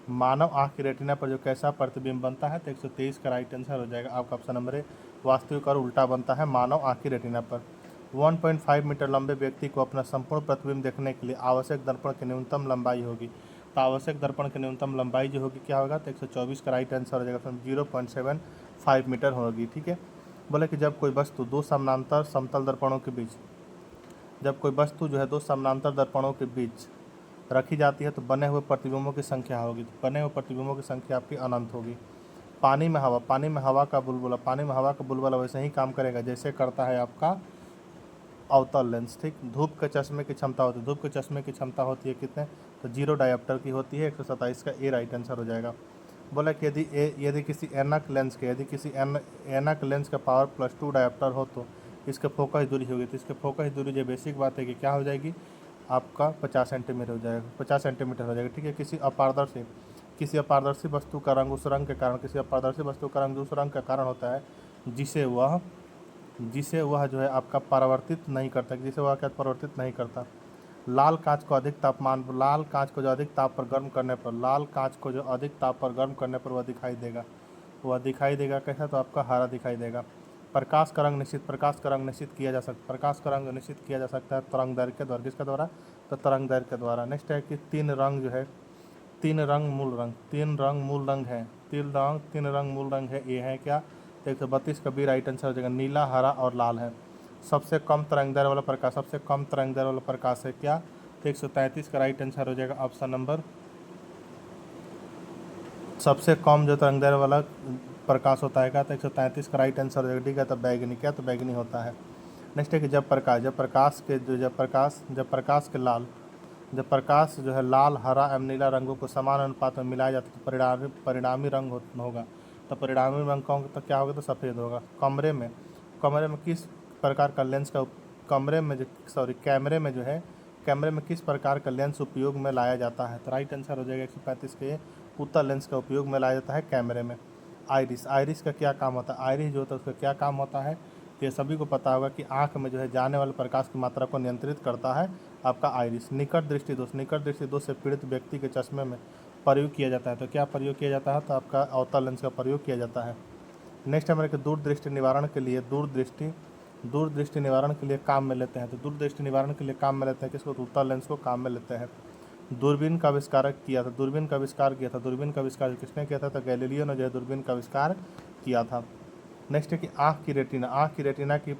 जो कैसा प्रतिबिंब बनता है, तो 123 का राइट आंसर हो जाएगा, आपका ऑप्शन नंबर है वास्तविक और उल्टा बनता है मानव आँख की रेटिना पर। 1.5 मीटर लंबे व्यक्ति को अपना संपूर्ण प्रतिबिंब देखने के लिए आवश्यक दर्पण की न्यूनतम लंबाई होगी, तो आवश्यक दर्पण की न्यूनतम लंबाई जो होगी क्या होगा, तो 124 का राइट आंसर हो जाएगा, 0.75 मीटर होगी। ठीक है। बोले कि जब कोई वस्तु दो समानांतर समतल दर्पणों के बीच रखी जाती है तो बने हुए प्रतिबिंबों की संख्या होगी, तो बने हुए प्रतिबिंबों की संख्या आपकी अनंत होगी। पानी में हवा का बुलबुला वैसे ही काम करेगा जैसे करता है आपका अवतल लेंस। ठीक। धूप के चश्मे की क्षमता होती है कितने, तो 0 डायोप्टर की होती है। 127 का ए राइट आंसर हो जाएगा। बोला कि यदि किसी एनक लेंस का पावर +2 डायोप्टर हो तो इसके फोकस दूरी होगी, तो इसके फोकस दूरी जो बेसिक बात है कि क्या हो जाएगी आपका 50 सेंटीमीटर हो जाएगा। ठीक है। किसी अपारदर्शी वस्तु का रंग उस रंग के कारण होता है जिसे वह जो है आपका परावर्तित नहीं करता। लाल कांच को अधिक ताप पर गर्म करने पर वह दिखाई देगा। वह दिखाई देगा कैसा, तो आपका हरा दिखाई देगा। प्रकाश का रंग निश्चित किया जा सकता है। प्रकाश का रंग निश्चित किया जा सकता है तरंगदैर्घ्य के द्वारा। किसके द्वारा, तो तरंगदैर्घ्य के द्वारा। नेक्स्ट है कि तीन रंग जो है, तीन रंग मूल रंग है। तीन रंग मूल रंग है, ये है क्या, तो 132 का बी राइट आंसर हो जाएगा। नीला, हरा और लाल है। सबसे कम तरंगदैर्घ्य वाला प्रकाश है क्या, तो 133 का राइट आंसर हो जाएगा ऑप्शन नंबर। सबसे कम जो तरंगदैर्घ्य वाला प्रकाश होता है क्या, तो 133 का राइट आंसर हो जाएगा। ठीक है, तो बैगनी, क्या, तो बैगनी होता है। नेक्स्ट है कि जब प्रकाश जो है लाल, हरा एवं नीला रंगों को समान अनुपात में मिलाया जाता है तो परिणामी रंग होगा। तो परिणामी रंग का तो क्या होगा, तो सफ़ेद होगा। कमरे में किस प्रकार का लेंस का कैमरे में किस प्रकार का लेंस उपयोग में लाया जाता है, तो राइट आंसर हो जाएगा 135 के उत्तल लेंस का उपयोग में लाया जाता है कैमरे में। आइरिस का क्या काम होता है, आइरिस जो होता है उसका क्या काम होता है, तो ये सभी को पता होगा कि आँख में जो है जाने वाले प्रकाश की मात्रा को नियंत्रित करता है आपका आइरिस। निकट दृष्टि दोष से पीड़ित व्यक्ति के चश्मे में प्रयोग किया जाता है, तो क्या प्रयोग किया जाता है, तो आपका अवतल लेंस का प्रयोग किया जाता है। नेक्स्ट हमारे के दूरदृष्टि निवारण के लिए काम में लेते हैं, तो दूरदृष्टि निवारण के लिए काम में लेते हैं किसको, तो उत्तल लेंस को काम में लेते हैं। दूरबीन का आविष्कार किया था, दूरबीन का आविष्कार किसने किया था, तो गैलीलियो ने जो है दूरबीन का आविष्कार किया था। नेक्स्ट है कि आँख की रेटिना के जो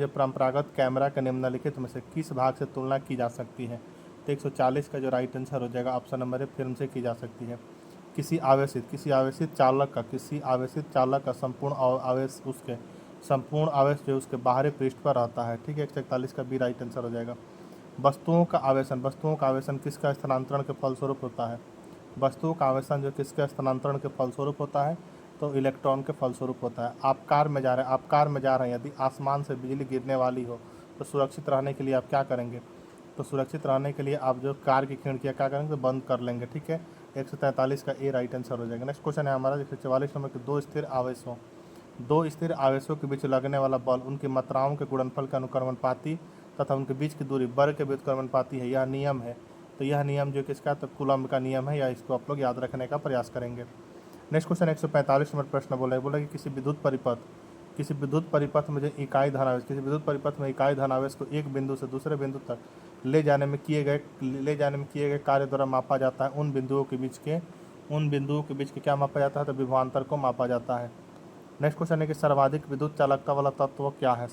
परंपरागत कैमरा के निम्नलिखित में से किस भाग से तुलना की जा सकती है, तो 140 का जो राइट आंसर हो जाएगा ऑप्शन नंबर है, फिल्म से की जा सकती है। किसी आवेशित चालक का संपूर्ण आवेश जो उसके बाहरी पृष्ठ पर रहता है। ठीक है, 141 का बी राइट आंसर हो जाएगा। वस्तुओं का आवेशन किसका स्थानांतरण के फलस्वरूप होता है, वस्तुओं का आवेशन जो किसके स्थानांतरण के फलस्वरूप होता है, तो इलेक्ट्रॉन के फलस्वरूप होता है। आप कार में जा रहे हैं, यदि आसमान से बिजली गिरने वाली हो तो सुरक्षित रहने के लिए आप क्या करेंगे, तो सुरक्षित रहने के लिए आप जो कार की खिड़कियाँ क्या करेंगे, तो बंद कर लेंगे। ठीक है, 143 का ए राइट आंसर हो जाएगा। नेक्स्ट क्वेश्चन है हमारा 144 नंबर के दो स्थिर आवेशों के बीच लगने वाला बल उनकी मात्राओं के गुणनफल के अनुक्रमणपाती तथा उनके बीच की दूरी वर्ग के व्युत्क्रमणपाती है, यह नियम है। तो यह नियम जो किसका, तो कूलम्ब का नियम है, या इसको आप लोग याद रखने का प्रयास करेंगे। नेक्स्ट क्वेश्चन 145 नंबर प्रश्न बोला कि किसी विद्युत परिपथ में जो इकाई धनावेश को एक बिंदु से दूसरे बिंदु तक ले जाने में किए गए कार्य द्वारा मापा जाता है। उन बिंदुओं के बीच के क्या मापा जाता है, तो विभवांतर को मापा जाता है। नेक्स्ट क्वेश्चन है कि सर्वाधिक विद्युत चालकता वाला तत्व क्या है,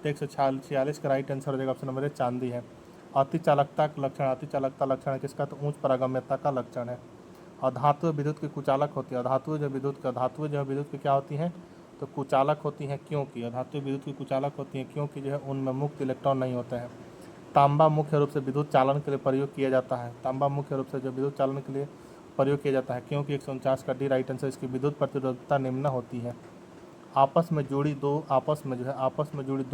तो 146 का राइट आंसर हो जाएगा ऑप्शन नंबर ए, चांदी है। अति चालकता लक्षण किसका, तो उच्च पारगम्यता का लक्षण है। और धातु विद्युत की कुचालक होती है, धातु जो विद्युत की क्या होती हैं, तो कुचालक होती हैं, क्योंकि धातु विद्युत की कुचालक होती हैं क्योंकि जो है उनमें मुक्त इलेक्ट्रॉन नहीं होते हैं। तांबा मुख्य रूप से विद्युत चालन के लिए प्रयोग किया जाता है, क्योंकि 149 का डी राइट आंसर, इसकी विद्युत प्रतिरोधकता निम्न होती है। आपस में जुड़ी दो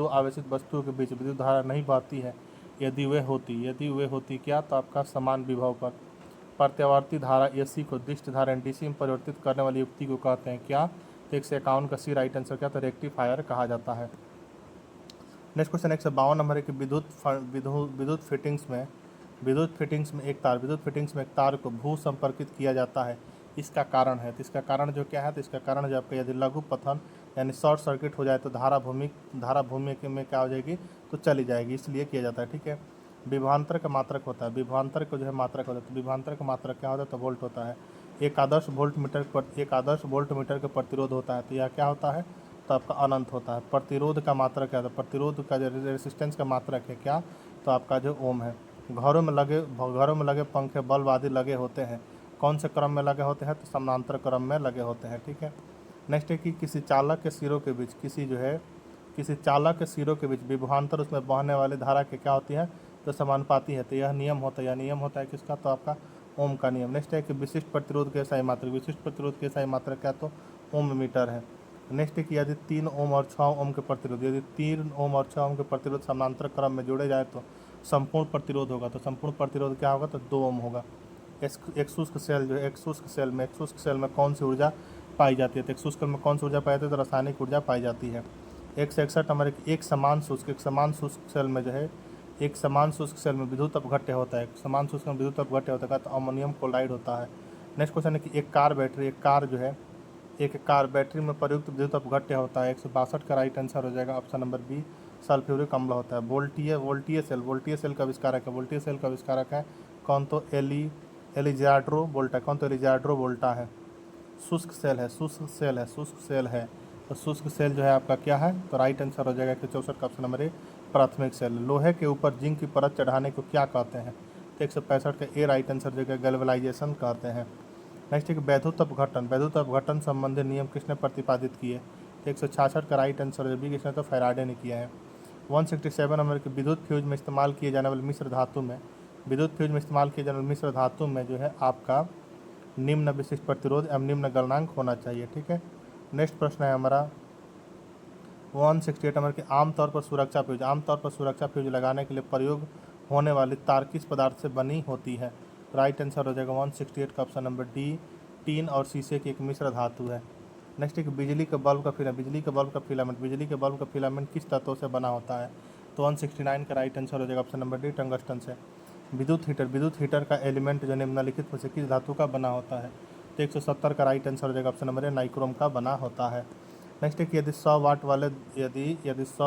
आवेशित वस्तुओं के बीच विद्युत धारा नहीं बहती है यदि वे होती क्या, तो आपका समान विभव पर। प्रत्यावर्ती धारा एसी को दिष्ट धारा डीसी में परिवर्तित करने वाली युक्ति को कहते हैं क्या, तो 151 का सी राइट आंसर क्या, तो रेक्टिफायर कहा जाता है। नेक्स्ट क्वेश्चन 152 नंबर है कि विद्युत फिटिंग्स में एक तार को भू संपर्कित किया जाता है, इसका कारण है, तो इसका कारण जो क्या है, तो इसका कारण जो आपका यदि लघु पतन यानी शॉर्ट सर्किट हो जाए तो धारा भूमि में क्या हो जाएगी, तो चली जाएगी, इसलिए किया जाता है। ठीक है, विभवांतर का मात्रक होता है, तो विभवांतर का मात्रक क्या होता है, तो वोल्ट होता है। एक आदर्श वोल्ट मीटर का प्रतिरोध होता है, तो यह क्या होता है, तो आपका अनंत होता है। प्रतिरोध का मात्रक क्या है, तो प्रतिरोध का जो रेसिस्टेंस का मात्रक है क्या, तो आपका जो ओम है। घरों में लगे पंखे बल्ब आदि लगे होते हैं, कौन से क्रम में लगे होते हैं, तो समानांतर क्रम में लगे होते हैं। ठीक है, नेक्स्ट है कि किसी चालक के सिरों के बीच विभवांतर उसमें बहने वाली धारा के क्या होती है, तो समानुपाती है, तो यह नियम होता है किसका, तो आपका ओम का नियम। नेक्स्ट है कि विशिष्ट प्रतिरोध के इकाई मात्रक क्या, तो ओम मीटर है। नेक्स्ट है कि यदि 3 ओम और 6 ओम के प्रतिरोध समानांतर क्रम में जोड़े जाए तो संपूर्ण प्रतिरोध होगा, तो संपूर्ण प्रतिरोध क्या होगा, तो 2 ओम होगा। एक शुष्क सेल में कौन सी ऊर्जा पाई जाती है, तो एक शुष्क में कौन सी ऊर्जा पाई जाती है, तो रासायनिक ऊर्जा पाई जाती है। 161 नंबर एक समान शुष्क सेल में जो है एक समान शुष्क सेल में विद्युत अपघट्य होता है, समान शुष्क में विद्युत अपघट्य होता है तो अमोनियम क्लोराइड होता है। नेक्स्ट क्वेश्चन है कि एक कार बैटरी में प्रयुक्त विद्युत अपघट्य होता है। 162 का राइट आंसर हो जाएगा ऑप्शन नंबर बी, सल्फ्यूरिक अम्ल होता है। वोल्टीय सेल का आविष्कारक है कौन, तो एलिजार्डो वोल्टा है। शुष्क सेल है तो शुष्क सेल जो है आपका क्या है, तो राइट आंसर हो जाएगा 164 का ऑप्शन नंबर ए, प्राथमिक सेल। लोहे के ऊपर जिंक की परत चढ़ाने को क्या कहते हैं, तो 165 का ए राइट आंसर जो है गैल्वेनाइजेशन कहते हैं। नेक्स्ट एक वैद्युत अपघटन संबंधी नियम किसने प्रतिपादित किए, तो 166 का राइट आंसर जो भी किसने, तो फैराडे ने किया है। 167 नंबर के विद्युत फ्यूज में इस्तेमाल किए जाने वाले मिश्र धातु में जो है आपका निम्न विशिष्ट प्रतिरोध एवं निम्न गलनांक होना चाहिए। ठीक है, नेक्स्ट प्रश्न है हमारा 168 नंबर के आमतौर पर सुरक्षा फ्यूज लगाने के लिए प्रयोग होने वाली तार किस पदार्थ से बनी होती है, राइट आंसर हो जाएगा 168 का ऑप्शन नंबर डी, टीन और शीशे की एक मिश्र धातु है। नेक्स्ट एक बिजली के बल्ब का फिलामेंट किस तत्व से बना होता है, तो 169 का राइट आंसर हो जाएगा ऑप्शन नंबर डी, टंगस्टन से। विद्युत हीटर का एलिमेंट जो निम्नलिखित में से किस धातु का बना होता है, तो 170 का राइट आंसर हो जाएगा ऑप्शन नंबर ए, नाइक्रोम का बना होता है। नेक्स्ट है कि यदि 100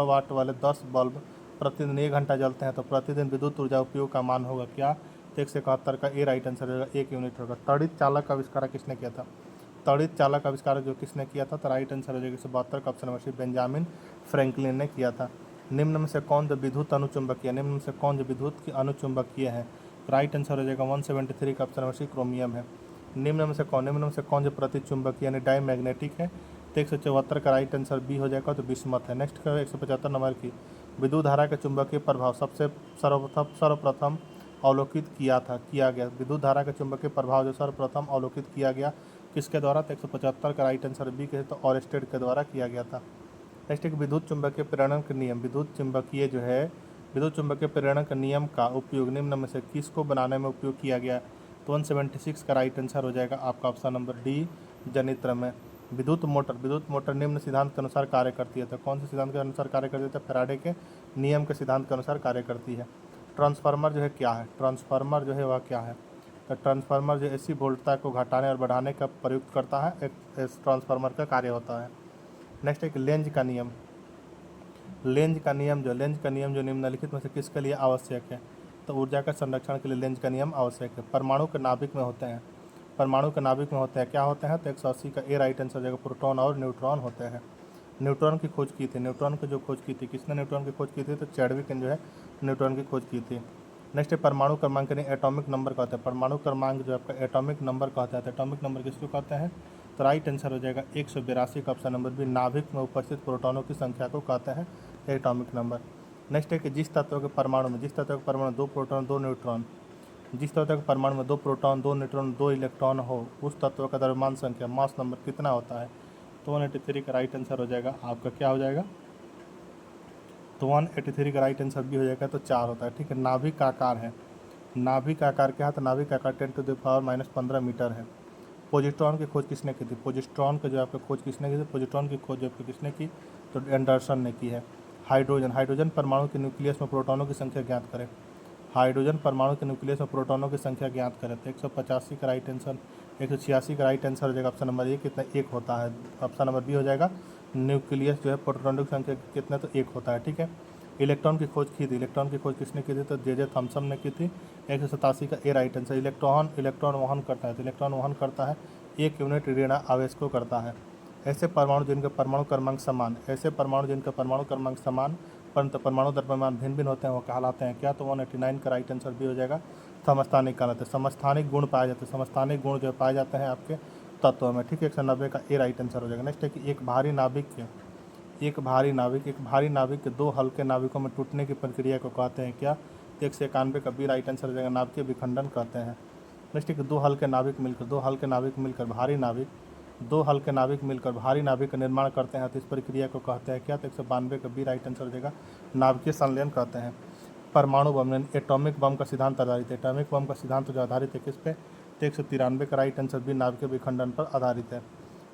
वाट वाले 10 बल्ब प्रतिदिन 1 घंटा जलते हैं तो प्रतिदिन विद्युत ऊर्जा उपयोग का मान होगा क्या, तो 171 का ए राइट आंसर होगा, 1 यूनिट होगा। तड़ित चालक का आविष्कार किसने किया था, जो किसने किया था, तो राइट आंसर हो जाएगा 172 का option number C, Benjamin Franklin ने किया था। निम्न में से कौन जो विद्युत की अनुचुंबकीय है, राइट आंसर हो जाएगा 173 का ऑप्शन नंबर सी, क्रोमियम है। निम्न में से कौन जो प्रतिचुंबकीय यानी डायमैग्नेटिक है, तो 174 का राइट आंसर बी हो जाएगा, तो बिस्मथ है। नेक्स्ट का 175 नंबर की विद्युत धारा के चुंबकीय प्रभाव सर्वप्रथम अवलोकित किया गया, विद्युत धारा के चुंबकीय प्रभाव जो सर्वप्रथम अवलोकित किया गया किसके द्वारा, तो 175 का राइट आंसर बी के, तो ऑरेस्टेड के द्वारा किया गया था। नेक्स्ट एक विद्युत चुंबकीय प्रेरण के नियम, विद्युत चुंबकीय प्रेरण के नियम का उपयोग निम्न में से किसको बनाने में उपयोग किया गया, तो 176 का राइट आंसर हो जाएगा आपका ऑप्शन नंबर डी, जनित्र में। विद्युत मोटर निम्न सिद्धांत के अनुसार कार्य करती है, तो कौन से सिद्धांत के अनुसार कार्य करती है, तो फैराडे के नियम के सिद्धांत के अनुसार कार्य करती है। ट्रांसफार्मर जो है वह क्या है, तो ट्रांसफार्मर जो एसी वोल्टता को घटाने और बढ़ाने का प्रयुक्त करता है, एक ट्रांसफार्मर का कार्य होता है। नेक्स्ट एक लेंज का नियम जो निम्नलिखित में से किसके लिए आवश्यक है, तो ऊर्जा का संरक्षण के लिए लेंज का नियम आवश्यक है। परमाणु के नाभिक में होते हैं क्या होते हैं, तो 180 का ए राइट आंसर हो जाएगा, प्रोटॉन और न्यूट्रॉन होते हैं। न्यूट्रॉन की खोज की थी किसने खोज की थी, तो चैडविक ने जो है न्यूट्रॉन की खोज की थी। नेक्स्ट है परमाणु क्रमांक यानी एटॉमिक नंबर कहते हैं, परमाणु क्रमांक जो आपका एटॉमिक नंबर कहते हैं, तो एटॉमिक नंबर किसको कहते हैं, तो राइट आंसर हो जाएगा 182 का ऑप्शन नंबर बी, नाभिक में उपस्थित प्रोटॉनों की संख्या को कहते हैं एटॉमिक नंबर। नेक्स्ट है कि जिस तत्व के परमाणु में 2 प्रोटॉन 2 न्यूट्रॉन, जिस तत्व के परमाणु में 2 प्रोटॉन 2 न्यूट्रॉन 2 इलेक्ट्रॉन हो, उस तत्व का द्रव्यमान संख्या मास नंबर कितना होता है, तो 183 का राइट आंसर हो जाएगा आपका क्या हो जाएगा, तो 183 का राइट आंसर भी हो जाएगा, तो 4 होता है। ठीक है, नाभिक का आकार क्या है, तो नाभिक का आकार 10⁻⁻15 मीटर है। पोजिट्रॉन की खोज किसने की थी, पोजिट्रॉन की खोज जो आपको किसने की, तो एंडरसन ने की है। हाइड्रोजन परमाणु के न्यूक्लियस में प्रोटॉनों की संख्या ज्ञात करें, तो 185 का राइट आंसर, 186 का राइट आंसर हो जाएगा ऑप्शन नंबर ए, कितना 1 होता है, ऑप्शन नंबर बी हो जाएगा, न्यूक्लियस जो है प्रोटॉनों की संख्या कितना, तो 1 होता है। ठीक है, इलेक्ट्रॉन की खोज किसने की थी, तो जे थॉमसन ने की थी, 187 का ए राइट आंसर। इलेक्ट्रॉन वहन करता है, तो इलेक्ट्रॉन वहन करता है 1 यूनिट ऋण आवेश को करता है। ऐसे परमाणु जिनका परमाणु क्रमांक समान परंतु परमाणु द्रव्यमान भिन्न होते हैं वो कहलाते हैं क्या, तो 189 का राइट आंसर भी हो जाएगा, समस्थानिक कहलाते हैं। समस्थानिक गुण जो पाए जाते हैं आपके तत्वों में। ठीक है, 190 का ए राइट आंसर हो जाएगा। नेक्स्ट है कि एक भारी नाभिक के 2 हल्के नाभिकों में टूटने की प्रक्रिया को कहते हैं क्या, तो 191 का बी राइट आंसर हो जाएगा, नाभिकीय विखंडन कहते हैं। नेक्स्ट है कि 2 हल्के नाभिक मिलकर भारी नाभिक का निर्माण करते हैं, तो इस प्रक्रिया को कहते हैं क्या, तो 192 का बी राइट आंसर हो जाएगा, नाभिकीय संलयन कहते हैं। परमाणु बम एटॉमिक बम का सिद्धांत आधारित है, जो आधारित है किस पे, तो 193 का राइट आंसर भी नाभिकीय विखंडन पर आधारित है।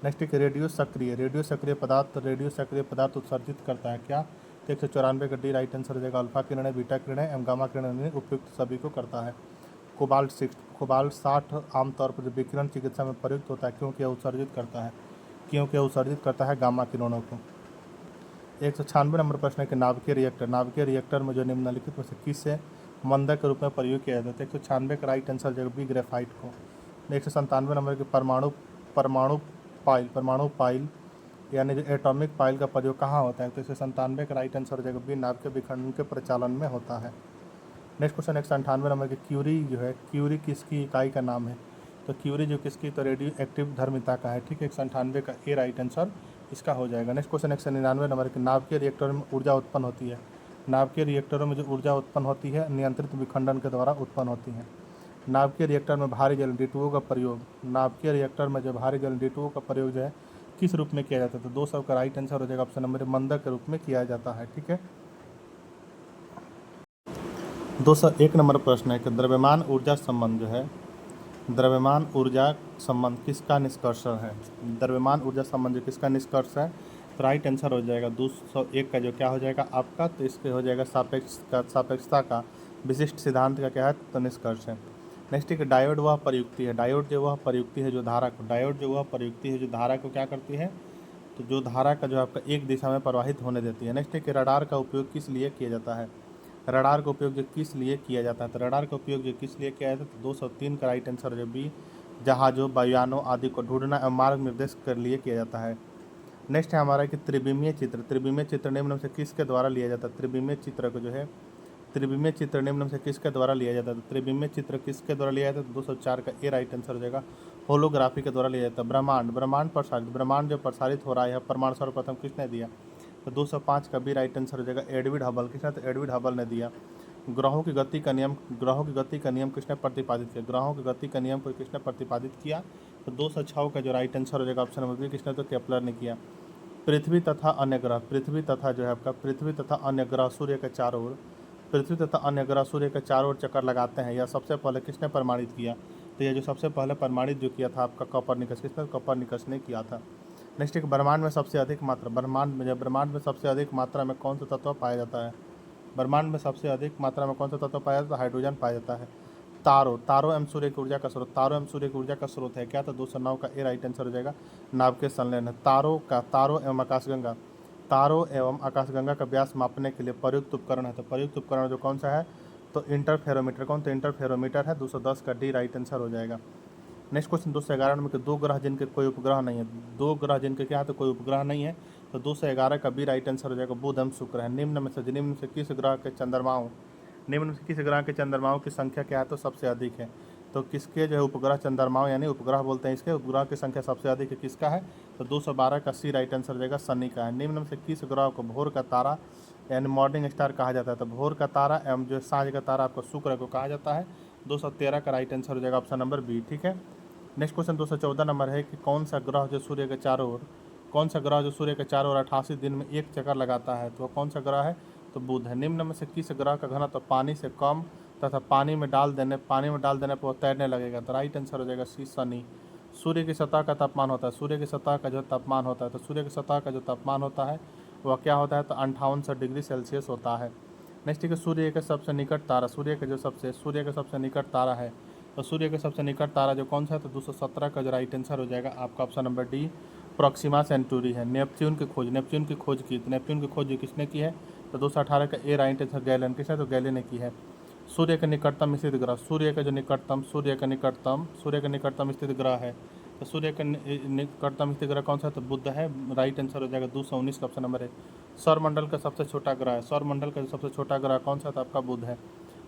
नेक्स्ट एक रेडियो सक्रिय पदार्थ उत्सर्जित करता है क्या, तो 194 का डी राइट आंसर हो जाएगा। अल्फा किरणें, बीटा किरणें एवं गामा किरणें उपयुक्त सभी को करता है। कोबाल्ट 60 आमतौर पर विकिरण चिकित्सा में प्रयुक्त होता है क्योंकि यह उत्सर्जित करता है गामा किरणों को। 196 नंबर प्रश्न है कि नाभिकीय रिएक्टर में जो निम्नलिखित में से किसे मंदक के रूप में प्रयोग किया जाता है। 196 का राइट आंसर जो बी ग्रेफाइट को। 197 नंबर के परमाणु पाइल यानी जो एटॉमिक पाइल का प्रयोग कहाँ होता है। तो 197 का राइट आंसर जो बी नाभ के विखंडन के प्रचालन में होता है। नेक्स्ट क्वेश्चन 198 नंबर की क्यूरी किसकी इकाई का नाम है। तो क्यूरी जो किसकी, तो रेडियो एक्टिव धर्मिता का है। ठीक है, 198 का ए राइट आंसर इसका हो जाएगा। नेक्स्ट क्वेश्चन 199 नंबर की नाभिकीय रिएक्टर में ऊर्जा उत्पन्न होती है। नाभिकीय रिएक्टरों में जो ऊर्जा उत्पन्न होती है नियंत्रित विखंडन के द्वारा उत्पन्न होती है। नाभिकीय रिएक्टर में भारी जल D2O का प्रयोग, नाभिकीय रिएक्टर में जो भारी जल D2O का प्रयोग जो है किस रूप में किया जाता है। तो 200 का राइट आंसर हो जाएगा ऑप्शन नंबर मंदक के रूप में किया जाता है। ठीक है, 201 नंबर प्रश्न है कि द्रव्यमान ऊर्जा संबंध जो है, द्रव्यमान ऊर्जा संबंध किसका निष्कर्ष है। द्रव्यमान ऊर्जा संबंध किसका निष्कर्ष है। तो राइट आंसर हो जाएगा 201 का जो क्या हो जाएगा आपका, तो इसके हो जाएगा सापेक्षता का विशिष्ट सिद्धांत का क्या है, तो निष्कर्ष है। नेक्स्ट एक डायोड वह प्रयुक्ति है। डायोड जो वह प्रयुक्ति है जो धारा को क्या करती है, तो जो धारा का जो आपका एक दिशा में प्रवाहित होने देती है। नेक्स्ट एक रडार का उपयोग किस लिए किया जाता है। रडार का उपयोग जो किस लिए किया जाता है, तो रडार का उपयोग जो किस लिए किया जाता है, तो 203 का राइट आंसर जो बी जहाज़ों, वायुयानों आदि को ढूंढना एवं मार्ग निर्देश के लिए किया जाता है। नेक्स्ट है हमारा कि त्रिविमीय चित्र निम्न में से किसके द्वारा लिया जाता है। त्रिविमीय चित्र को जो है, त्रिविमीय चित्र निम्न में से किसके द्वारा लिया जाता है। तो त्रिविमीय चित्र किसके द्वारा लिया जाता है, तो 204 का ए राइट आंसर हो जाएगा। होलोग्राफी के द्वारा लिया जाता है। ब्रह्मांड जो प्रसारित हो रहा है प्रमाण सर्वप्रथम किसने दिया। तो 205 का बी राइट आंसर हो जाएगा एडविड हबल। किसने, तो एडविड हबल ने दिया। ग्रहों की गति का नियम किसने प्रतिपादित किया। ग्रहों की गति का नियम को किसने प्रतिपादित किया। तो 206 का जो राइट आंसर हो जाएगा ऑप्शन नंबर बी किसने, तो केपलर ने किया। पृथ्वी तथा अन्य ग्रह सूर्य के चारों ओर चक्कर लगाते हैं, यह सबसे पहले किसने प्रमाणित किया। तो यह जो सबसे पहले प्रमाणित जो किया था आपका कोपरनिकस ने किया था। नेक्स्ट एक ब्रह्मांड में सबसे अधिक मात्रा में कौन सा तत्व पाया जाता है। ब्रह्मांड में सबसे अधिक मात्रा में कौन सा तत्व पाया जाता है, हाइड्रोजन पाया जाता है। तारों एवं सूर्य की ऊर्जा का स्रोत है क्या, तो 209 का ए राइट आंसर हो जाएगा नाभिकीय संलयन है। तारों एवं आकाशगंगा का व्यास मापने के लिए प्रयुक्त उपकरण है। तो प्रयुक्त उपकरण जो कौन सा है, तो इंटरफेरोमीटर है। 210 का डी राइट आंसर हो जाएगा। नेक्स्ट क्वेश्चन 211 नंबर के 2 ग्रह जिनके कोई उपग्रह नहीं है। 2 ग्रह जिनके क्या है, तो कोई उपग्रह नहीं है। तो 211 का बी राइट आंसर हो जाएगा बुध एवं शुक्र है। निम्न में से किस ग्रह के चंद्रमाओं की संख्या क्या है, तो सबसे अधिक है। तो किसके जो है उपग्रह चंद्रमाओं यानी उपग्रह बोलते हैं इसके, उपग्रह की संख्या सबसे अधिक है किसका है, तो 212 का सी राइट आंसर हो जाएगा शनि का है। निम्न में से किस ग्रह को भोर का तारा यानी मॉर्निंग स्टार कहा जाता है। तो भोर का तारा एवं जो सांझ का तारा आपको शुक्र को कहा जाता है। 213 का राइट आंसर हो जाएगा ऑप्शन नंबर बी। ठीक है, नेक्स्ट क्वेश्चन 214 नंबर है कि कौन सा ग्रह जो सूर्य के चारों ओर 88 दिन में एक चक्कर लगाता है। तो वह कौन सा ग्रह है, तो बुध है। निम्न में से किस ग्रह का घनत्व पानी से कम तथा पानी में डाल देने पर वह तैरने लगेगा। तो राइट आंसर हो जाएगा सी शनि। सूर्य की सतह का तापमान होता है, तो सूर्य की सतह का जो तापमान होता है वह क्या होता है, तो 5800 डिग्री सेल्सियस होता है। नेक्स्ट है सूर्य के सबसे निकट तारा है। तो सूर्य के सबसे निकट तारा जो कौन सा है, तो 217 का जो राइट आंसर हो जाएगा आपका ऑप्शन नंबर डी प्रोक्सिमा सेंटूरी है। नेपच्यून की खोज जो किसने की है, तो 218 का ए राइट आंसर गैलन किसने, तो गैले ने की है। सूर्य के निकटतम स्थित ग्रह सूर्य के निकटतम स्थित ग्रह है। तो सूर्य के निकटतम स्थित ग्रह कौन सा है, तो बुध है। राइट आंसर हो जाएगा 219 का ऑप्शन नंबर है। सौरमंडल का सबसे छोटा ग्रह कौन सा, तो आपका बुध है।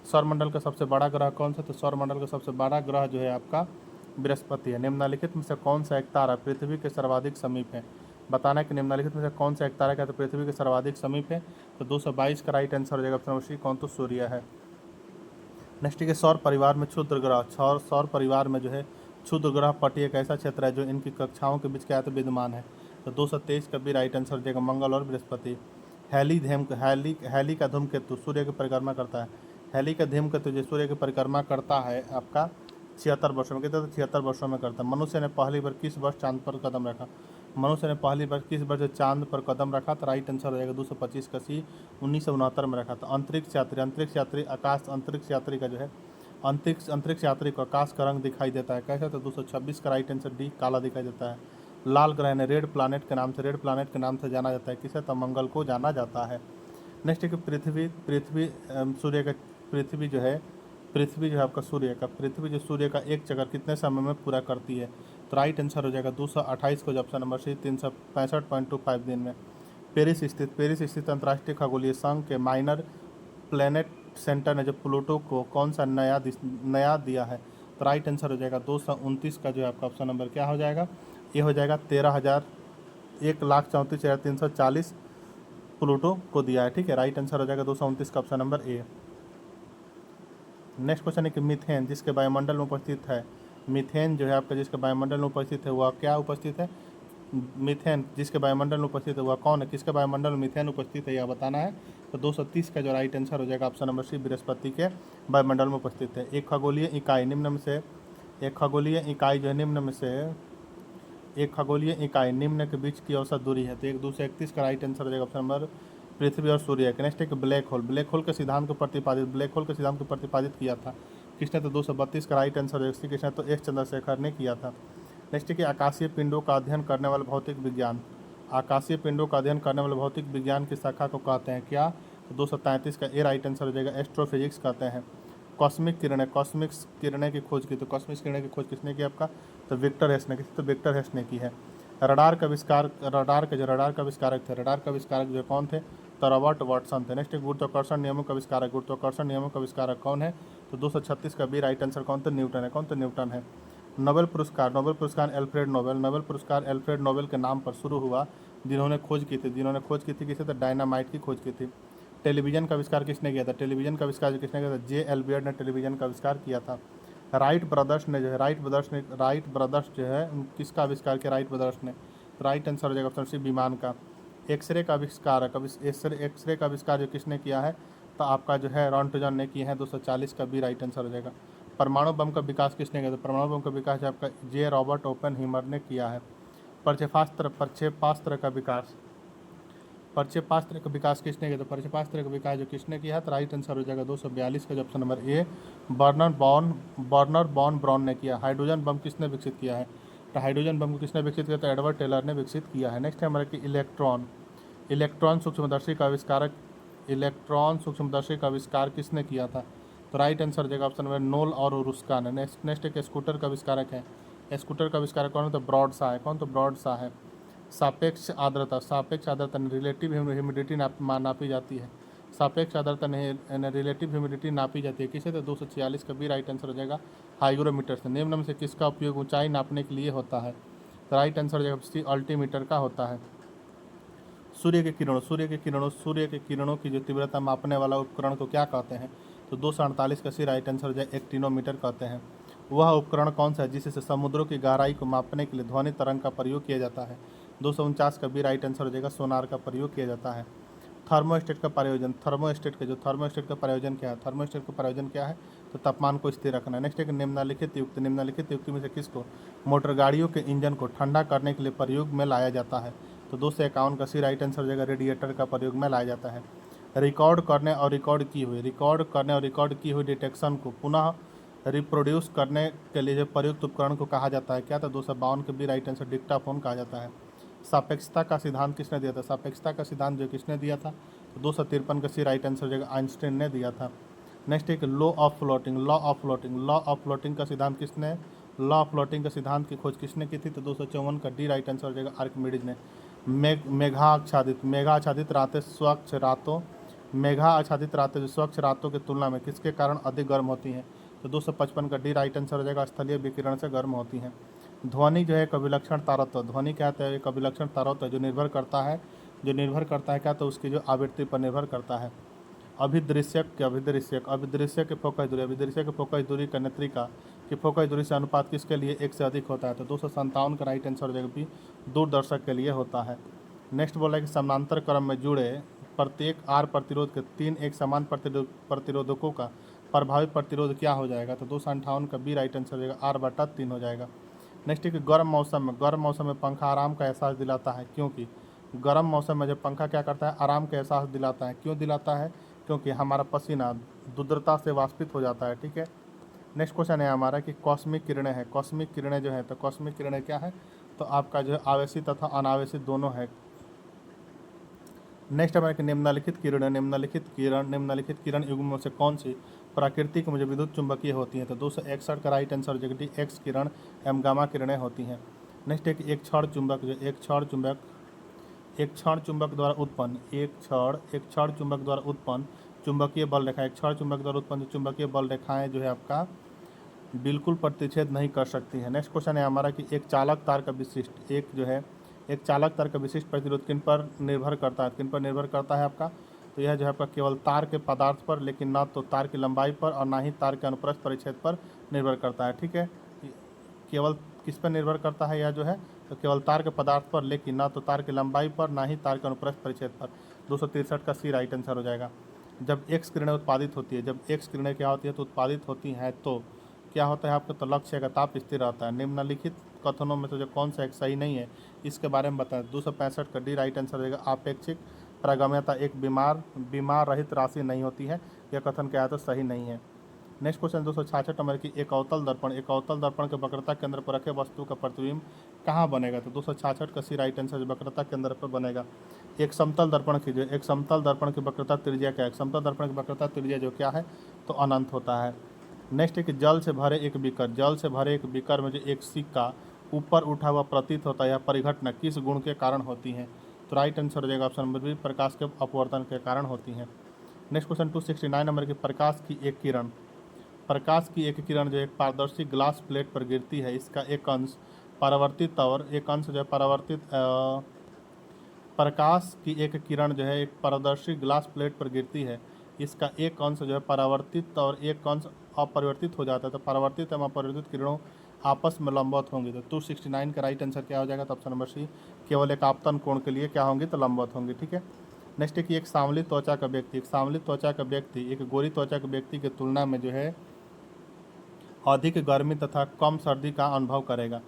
सौरमंडल का सबसे बड़ा ग्रह कौन सा, तो सौरमंडल का सबसे बड़ा ग्रह जो है आपका बृहस्पति है। निम्नलिखित में से कौन सा एक तारा पृथ्वी के सर्वाधिक समीप है। बताना है कि निम्नलिखित में से कौन सा एक तारा क्या, तो पृथ्वी के सर्वाधिक समीप है। तो 222 का राइट आंसर हो जाएगा ऑप्शन नंबर सी, कौन, तो सूर्य है। नेक्स्ट है सौर परिवार में क्षुद्र ग्रह सौर परिवार में जो है क्षुद्र ग्रह पट्टी एक ऐसा क्षेत्र है जो इनकी कक्षाओं के बीच क्या है, तो विद्यमान है। तो 223 का भी राइट आंसर हो जाएगा मंगल और बृहस्पति। हैली का धूमकेतु सूर्य की परिक्रमा करता है। हैली का धूमकेतु जो सूर्य की परिक्रमा करता है आपका 76 वर्षों में, कितने, तो 76 वर्षों में करता है। मनुष्य ने पहली बार किस वर्ष चांद पर कदम रखा। मनुष्य ने पहली बार किस वर्ष चांद पर कदम रखा? तो राइट आंसर हो जाएगा 225 का सी, 1969 में रखा था। अंतरिक्ष यात्री आकाश अंतरिक्ष यात्री का जो है अंतरिक्ष यात्री को आकाश का रंग दिखाई देता है कैसा? तो 226 का राइट आंसर डी, काला दिखाई देता है। लाल ग्रह ने रेड प्लानेट के नाम से जाना जाता है किसे? तो मंगल को जाना जाता है। नेक्स्ट है कि सूर्य का पृथ्वी जो है आपका पृथ्वी जो सूर्य का एक चक्कर कितने समय में पूरा करती है? तो राइट आंसर हो जाएगा 228 को ऑप्शन नंबर सी, 365.25 दिन में। पेरिस स्थित अंतर्राष्ट्रीय खगोलीय संघ के माइनर प्लेनेट सेंटर ने जो प्लूटो को कौन सा नया दिया है? तो राइट आंसर हो जाएगा 229 का जो है आपका ऑप्शन नंबर क्या हो जाएगा? ये हो जाएगा 1,34,340 प्लूटो को दिया है। ठीक है, राइट आंसर हो जाएगा 229 का ऑप्शन नंबर ए। नेक्स्ट क्वेश्चन है कि मीथेन जिसके वायुमंडल में उपस्थित है, मीथेन जो है आपका जिसके वायुमंडल में उपस्थित है वह क्या उपस्थित है? मीथेन जिसके वायुमंडल में उपस्थित है वह कौन है? किसके वायुमंडल में मीथेन उपस्थित है यह बताना है। तो 230 का जो राइट आंसर हो जाएगा ऑप्शन नंबर सी, बृहस्पति के वायुमंडल में उपस्थित है। एक खगोलीय इकाई जो है निम्न के बीच की औसत दूरी है। तो 231 का राइट आंसर हो जाएगा ऑप्शन नंबर पृथ्वी और सूर्य के। नेक्स्ट एक ब्लैक होल के सिद्धांत को प्रतिपादित किया था किसने? तो 232 का राइट आंसर है किसने? तो एस चंद्रशेखर ने किया था। नेक्स्ट कि आकाशीय पिंडों का अध्ययन करने वाला भौतिक विज्ञान की शाखा को कहते हैं क्या? तो 233 का ए राइट आंसर हो जाएगा, एस्ट्रोफिजिक्स कहते हैं। कॉस्मिक किरणें की खोज की, तो कॉस्मिक किरणें की खोज किसने की आपका? तो विक्टर हेस ने की है। रडार का आविष्कारक जो कौन थे? तो रॉबर्ट वाटसन थे। नेक्स्ट गुरुत्वाकर्षण नियमों का आविष्कारक कौन है? तो 236 का बी राइट आंसर कौन? तो न्यूटन है। नोबेल पुरस्कार एल्फ्रेड नोबेल के नाम पर शुरू हुआ जिन्होंने खोज की थी किसे? तो डायनामाइट की खोज की थी। टेलीविजन का आविष्कार किसने किया था? जे एल्बियट ने टेलीविजन का आविष्कार किया था। राइट ब्रदर्स जो है किसका आविष्कार किया? राइट आंसर हो जाएगा ऑप्शन सी, विमान का। एक्सरे का आविष्कार जो किसने किया है? तो आपका जो है रॉन्टजन ने किया है। 240 का बी राइट आंसर हो जाएगा। परमाणु बम का विकास किसने किया? तो परमाणु बम का विकास आपका जे रॉबर्ट ओपेनहीमर ने किया है। प्रक्षेपास्त्र का विकास किसने किया? तो प्रक्षेपास्त्र का विकास जो किसने किया है? तो राइट आंसर हो जाएगा 242 का option number A, Wernher von Braun ने किया। हाइड्रोजन बम किसने विकसित किया है? तो हाइड्रोजन बम को किसने विकसित किया? तो एडवर्ड टेलर ने विकसित किया है। नेक्स्ट है हमारा कि इलेक्ट्रॉन सूक्ष्मदर्शी का आविष्कार किसने किया था? तो राइट आंसर हो जाएगा ऑप्शन नंबर नोल और रुस्का ने। नेक्स्ट एक स्कूटर का आविष्कारक है। कौन है? तो ब्रॉड सा है। सापेक्ष आर्द्रता रिलेटिव ह्यूमिडिटी नापी जाती है। रिलेटिव ह्यूमिडिटी नापी जाती है किसे? तो 246 का बी राइट आंसर हो जाएगा, हाइग्रोमीटर से। निम्न में से किसका उपयोग ऊंचाई नापने के लिए होता है? तो राइट आंसर हो जाएगा सी, अल्टीमीटर का होता है। सूर्य के किरणों की जो तीव्रता मापने वाला उपकरण को क्या कहते हैं? तो 248 का सी राइट आंसर हो जाए, एक्टिनोमीटर कहते हैं। वह उपकरण कौन सा है जिससे समुद्रों की गहराई को मापने के लिए ध्वनि तरंग का प्रयोग किया जाता है? 249 का बी राइट आंसर हो जाएगा, सोनार का प्रयोग किया जाता है। थर्मोस्टेट का प्रयोजन क्या है? तो तापमान को स्थिर रखना है। नेक्स्ट एक निम्नलिखित युक्ति में से किसको मोटर गाड़ियों के इंजन को ठंडा करने के लिए प्रयोग में लाया जाता है? तो 251 का सी राइट आंसर हो जाएगा, रेडिएटर का प्रयोग में लाया जाता है। रिकॉर्ड करने और रिकॉर्ड की हुई डिटेक्शन को पुनः रिप्रोड्यूस करने के लिए जो प्रयुक्त उपकरण को कहा जाता है क्या? तो 252 के बी राइट आंसर, डिक्टाफोन कहा जाता है। सापेक्षता का सिद्धांत किसने दिया था? जो किसने दिया था? तो 253 का सी राइट आंसर हो जाएगा, आइंस्टाइन ने दिया था। नेक्स्ट एक लॉ ऑफ फ्लोटिंग का सिद्धांत की खोज किसने की थी? तो 254 का डी राइट आंसर हो जाएगा, आर्किमिडीज ने। मेघाच्छादित रातें जो स्वच्छ रातों की तुलना में किसके कारण अधिक गर्म होती हैं? तो 255 का डी राइट आंसर हो जाएगा, स्थलीय विकिरण से गर्म होती हैं। ध्वनि जो है एक अभिलक्षण तारतम्य, ध्वनि क्या है? एक अभिलक्षण तारतम्य जो निर्भर करता है क्या? तो उसकी जो आवृत्ति पर निर्भर करता है। अभिदृश्यक के फोकस दूरी का नेत्रिका की फोकस दूरी से अनुपात किसके लिए 1 से अधिक होता है? तो 257 का राइट आंसर हो जाएगा बी, दूरदर्शक के लिए होता है। नेक्स्ट बोला है कि समानांतर क्रम में जुड़े प्रत्येक आर प्रतिरोध के 3 एक समान प्रतिरोधकों का प्रभावी प्रतिरोध क्या हो जाएगा? तो 258 का बी राइट आंसर हो जाएगा, R/3 हो जाएगा। नेक्स्ट है कि गर्म मौसम में पंखा आराम का एहसास दिलाता है, क्योंकि गर्म मौसम में जब पंखा क्या करता है, आराम का एहसास दिलाता है। क्यों दिलाता है? क्योंकि हमारा पसीना दुर्धरता से वाष्पित हो जाता है। ठीक है। नेक्स्ट क्वेश्चन है हमारा कि कॉस्मिक किरणें हैं। कॉस्मिक किरणें जो है, तो कॉस्मिक किरणें क्या है, तो आपका जो है आवेशित तथा अनावेशित दोनों है। नेक्स्ट हमारे कि निम्नलिखित किरण युग्मों से कौन सी प्राकृतिक मुझे विद्युत चुंबकीय होती हैं, तो 261 का राइट आंसर हो जाएगा डी, एक्स किरण एवं गामा किरणें होती हैं। नेक्स्ट है कि एक क्षण चुंबक द्वारा उत्पन्न चुंबकीय बल रेखा, एक क्षण चुंबक द्वारा उत्पन्न चुंबकीय बल रेखाएं जो है आपका बिल्कुल प्रतिच्छेद नहीं कर सकती है। नेक्स्ट क्वेश्चन है हमारा कि एक चालक तार का विशिष्ट प्रतिरोध किन पर निर्भर करता है आपका, तो यह जो है आपका केवल तार के पदार्थ पर, लेकिन ना तो तार की लंबाई पर और ना ही तार के अनुप्रस्थ परिच्छेद पर निर्भर करता है। ठीक है। केवल किस पर निर्भर करता है यह जो है, तो केवल तार के पदार्थ पर, लेकिन ना तो तार की लंबाई पर ना ही तार के अनुप्रस्थ परिच्छेद पर। 263 का सी राइट आंसर हो जाएगा। जब एक्स किरणें उत्पादित होती है, क्या होती है, तो उत्पादित होती हैं, तो क्या होता है आपका, तो लक्ष्य का ताप स्थिर रहता है। निम्नलिखित कथनों में से जो कौन सा एक सही नहीं है, इसके बारे में बताएं। 265 का डी राइट आंसर रहेगा। अपेक्षिक प्रागम्यता एक बीमार रहित राशि नहीं होती है, यह कथन क्या है, तो सही नहीं है। नेक्स्ट क्वेश्चन 266 नंबर की एक अवतल दर्पण के वक्रता केंद्र पर रखे वस्तु का प्रतिबिंब कहाँ बनेगा, तो 266 का सी राइट आंसर वक्रता केंद्र पर बनेगा। एक समतल दर्पण की वक्रता त्रिज्या क्या है, समतल दर्पण की वक्रता त्रिज्या जो क्या है, तो अनंत होता है। नेक्स्ट है कि जल से भरे एक बीकर में जो एक सिक्का ऊपर उठा हुआ प्रतीत होता है, यह परिघटना किस गुण के कारण होती है, तो राइट आंसर हो जाएगा ऑप्शन नंबर बी, प्रकाश के अपवर्तन के कारण होती हैं। नेक्स्ट क्वेश्चन 269 नंबर की प्रकाश की एक किरण जो एक पारदर्शी ग्लास प्लेट पर गिरती है, इसका एक अंश प्रकाश की एक किरण जो है एक पारदर्शी ग्लास प्लेट पर गिरती है, इसका एक अंश जो है परावर्तित और एक अंश अपरिवर्तित हो जाता है, तो परावर्तित एवं अपरिवर्तित किरणों आपस में लंबवत होंगी। तो 269 का राइट आंसर क्या हो जाएगा, तो ऑप्शन नंबर सी, केवल एक आपतन कोण के लिए क्या होंगी, तो लंबवत होंगी। ठीक है। नेक्स्ट है कि एक सांवली त्वचा का व्यक्ति एक गोरी त्वचा के व्यक्ति की तुलना में जो है अधिक गर्मी तथा कम सर्दी का अनुभव करेगा।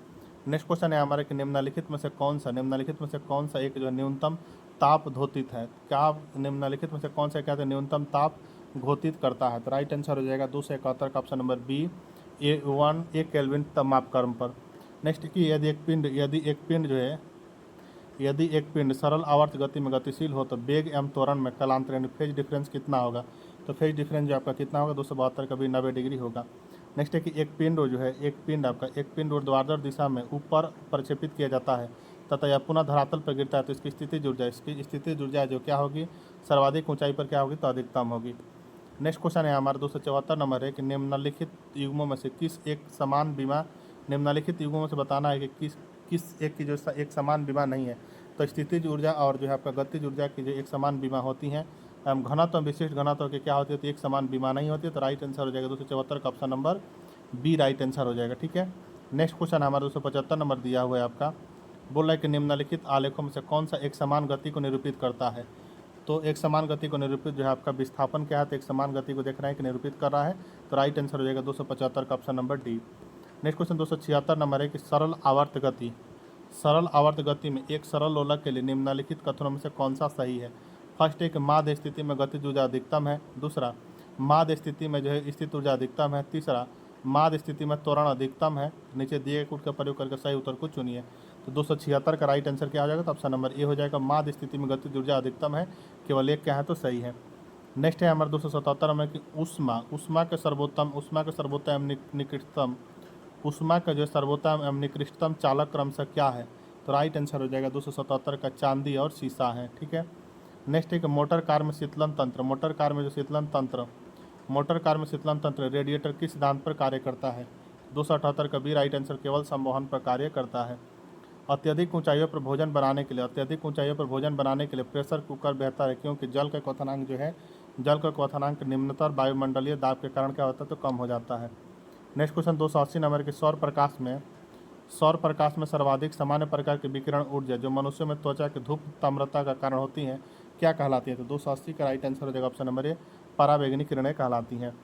नेक्स्ट क्वेश्चन है हमारे कि निम्नलिखित में से कौन सा एक जो न्यूनतम ताप घोषित है, क्या निम्नलिखित में से कौन सा क्या है न्यूनतम ताप घोषित करता है, तो राइट आंसर हो जाएगा 271 का ऑप्शन नंबर बी, एक केल्विन तापक्रम पर। नेक्स्ट कि यदि एक पिंड सरल आवर्त गति में गतिशील हो तो वेग एवं त्वरण में कालांतर फेज डिफरेंस कितना होगा, तो फेज डिफरेंस जो आपका कितना होगा, 272 का भी 90 डिग्री होगा। नेक्स्ट है कि एक पिंड ऊर्ध्वाधर दिशा में ऊपर प्रक्षेपित किया जाता है तथा यह पुनः धरातल पर गिरता है, तो इसकी स्थितिज ऊर्जा जो क्या होगी, सर्वाधिक ऊंचाई पर क्या होगी, तो अधिकतम होगी। नेक्स्ट क्वेश्चन है हमारा 274 नंबर है कि निम्नलिखित युग्मों में से बताना है कि किस एक की जो एक समान विमा नहीं है, तो स्थितिज ऊर्जा और जो है आपका गतिज ऊर्जा की जो एक समान विमा होती हैं, घनत्व विशिष्ट घनत्व की क्या होती है, तो एक समान विमा नहीं होती है, तो राइट आंसर हो जाएगा 274 का option number B right answer हो जाएगा। ठीक है। नेक्स्ट क्वेश्चन हमारा 275 नंबर दिया हुआ है आपका, बोल रहा है कि निम्नलिखित आलेखों में से कौन सा एक समान गति को निरूपित करता है, तो एक समान गति को निरूपित जो है आपका विस्थापन क्या है, तो एक समान गति को देख रहे हैं कि निरूपित कर रहा है, तो राइट आंसर हो जाएगा 275 का option number D. Next question 276 number है कि सरल आवर्त गति में एक सरल लोलक के लिए निम्नलिखित कथनों में से कौन सा सही है। फर्स्ट एक माध्य स्थिति में गतिज ऊर्जा अधिकतम है, दूसरा माध्य स्थिति में जो है स्थित ऊर्जा अधिकतम है, तीसरा माध्य स्थिति में त्वरण अधिकतम है। नीचे दिए कूट का प्रयोग करके सही उत्तर को चुनिए, तो 276 का राइट आंसर क्या हो जाएगा, तो ऑप्शन नंबर ए हो जाएगा, माध्य स्थिति में गतिज ऊर्जा अधिकतम है, केवल एक क्या है, तो सही है। नेक्स्ट है हमारा 277 नंबर की ऊष्मा के सर्वोत्तम एवं निकृष्टतम चालक क्रम से क्या है, तो राइट आंसर हो जाएगा 277 का चांदी और शीशा है। ठीक है। नेक्स्ट है कि मोटर कार में शीतलन तंत्र रेडिएटर किस सिद्धांत पर कार्य करता है, 278 का बी राइट आंसर, केवल संवहन पर कार्य करता है। अत्यधिक ऊंचाइयों पर भोजन बनाने के लिए प्रेशर कुकर बेहतर है, क्योंकि जल का क्वथनांक निम्नतर वायुमंडलीय दाब के कारण क्या होता है, तो कम हो जाता है। नेक्स्ट क्वेश्चन 280 नंबर के सौर प्रकाश में सर्वाधिक सामान्य प्रकार की विकिरण ऊर्जा जो मनुष्यों में त्वचा की धूप ताम्रता का कारण होती हैं, क्या कहलाती है, तो 280 का राइट आंसर हो जाएगा ऑप्शन नंबर ए, पराबैंगनी किरणें कहलाती हैं।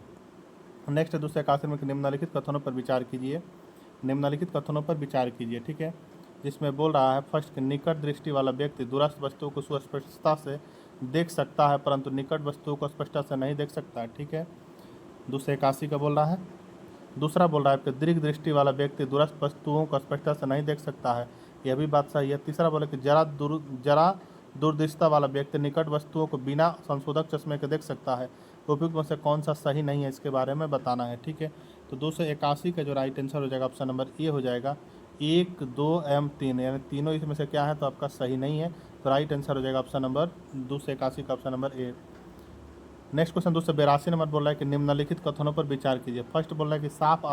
नेक्स्ट है 281 में निम्नलिखित कथनों पर विचार कीजिए निम्नलिखित कथनों पर विचार कीजिए, ठीक है। जिसमें बोल रहा है फर्स्ट कि निकट दृष्टि वाला व्यक्ति दूरस्थ वस्तुओं को सुस्पष्टता से देख सकता है परंतु निकट वस्तुओं को स्पष्टता से नहीं देख सकता है, ठीक है। 281 का बोल रहा है। दूसरा बोल रहा है कि दीर्घ दृष्टि वाला व्यक्ति दूरस्थ वस्तुओं को स्पष्टता से नहीं देख सकता है, यह भी बात सही है। तीसरा बोला कि जरा दूरदृष्टता वाला व्यक्ति निकट वस्तुओं को बिना संशोधक चश्मे के देख सकता है। उपयुक्त में से कौन सा सही नहीं है इसके बारे में बताना है, ठीक है। तो 281 का जो राइट आंसर हो जाएगा ऑप्शन नंबर ए हो जाएगा। 1, 2 एवं 3 यानी तीनों इसमें से क्या है तो आपका सही नहीं है। तो राइट आंसर हो जाएगा ऑप्शन नंबर 281 का ऑप्शन नंबर ए। नेक्स्ट क्वेश्चन 282 नंबर बोल रहा है कि निम्नलिखित कथनों पर विचार कीजिए। फर्स्ट बोल रहा है कि साफ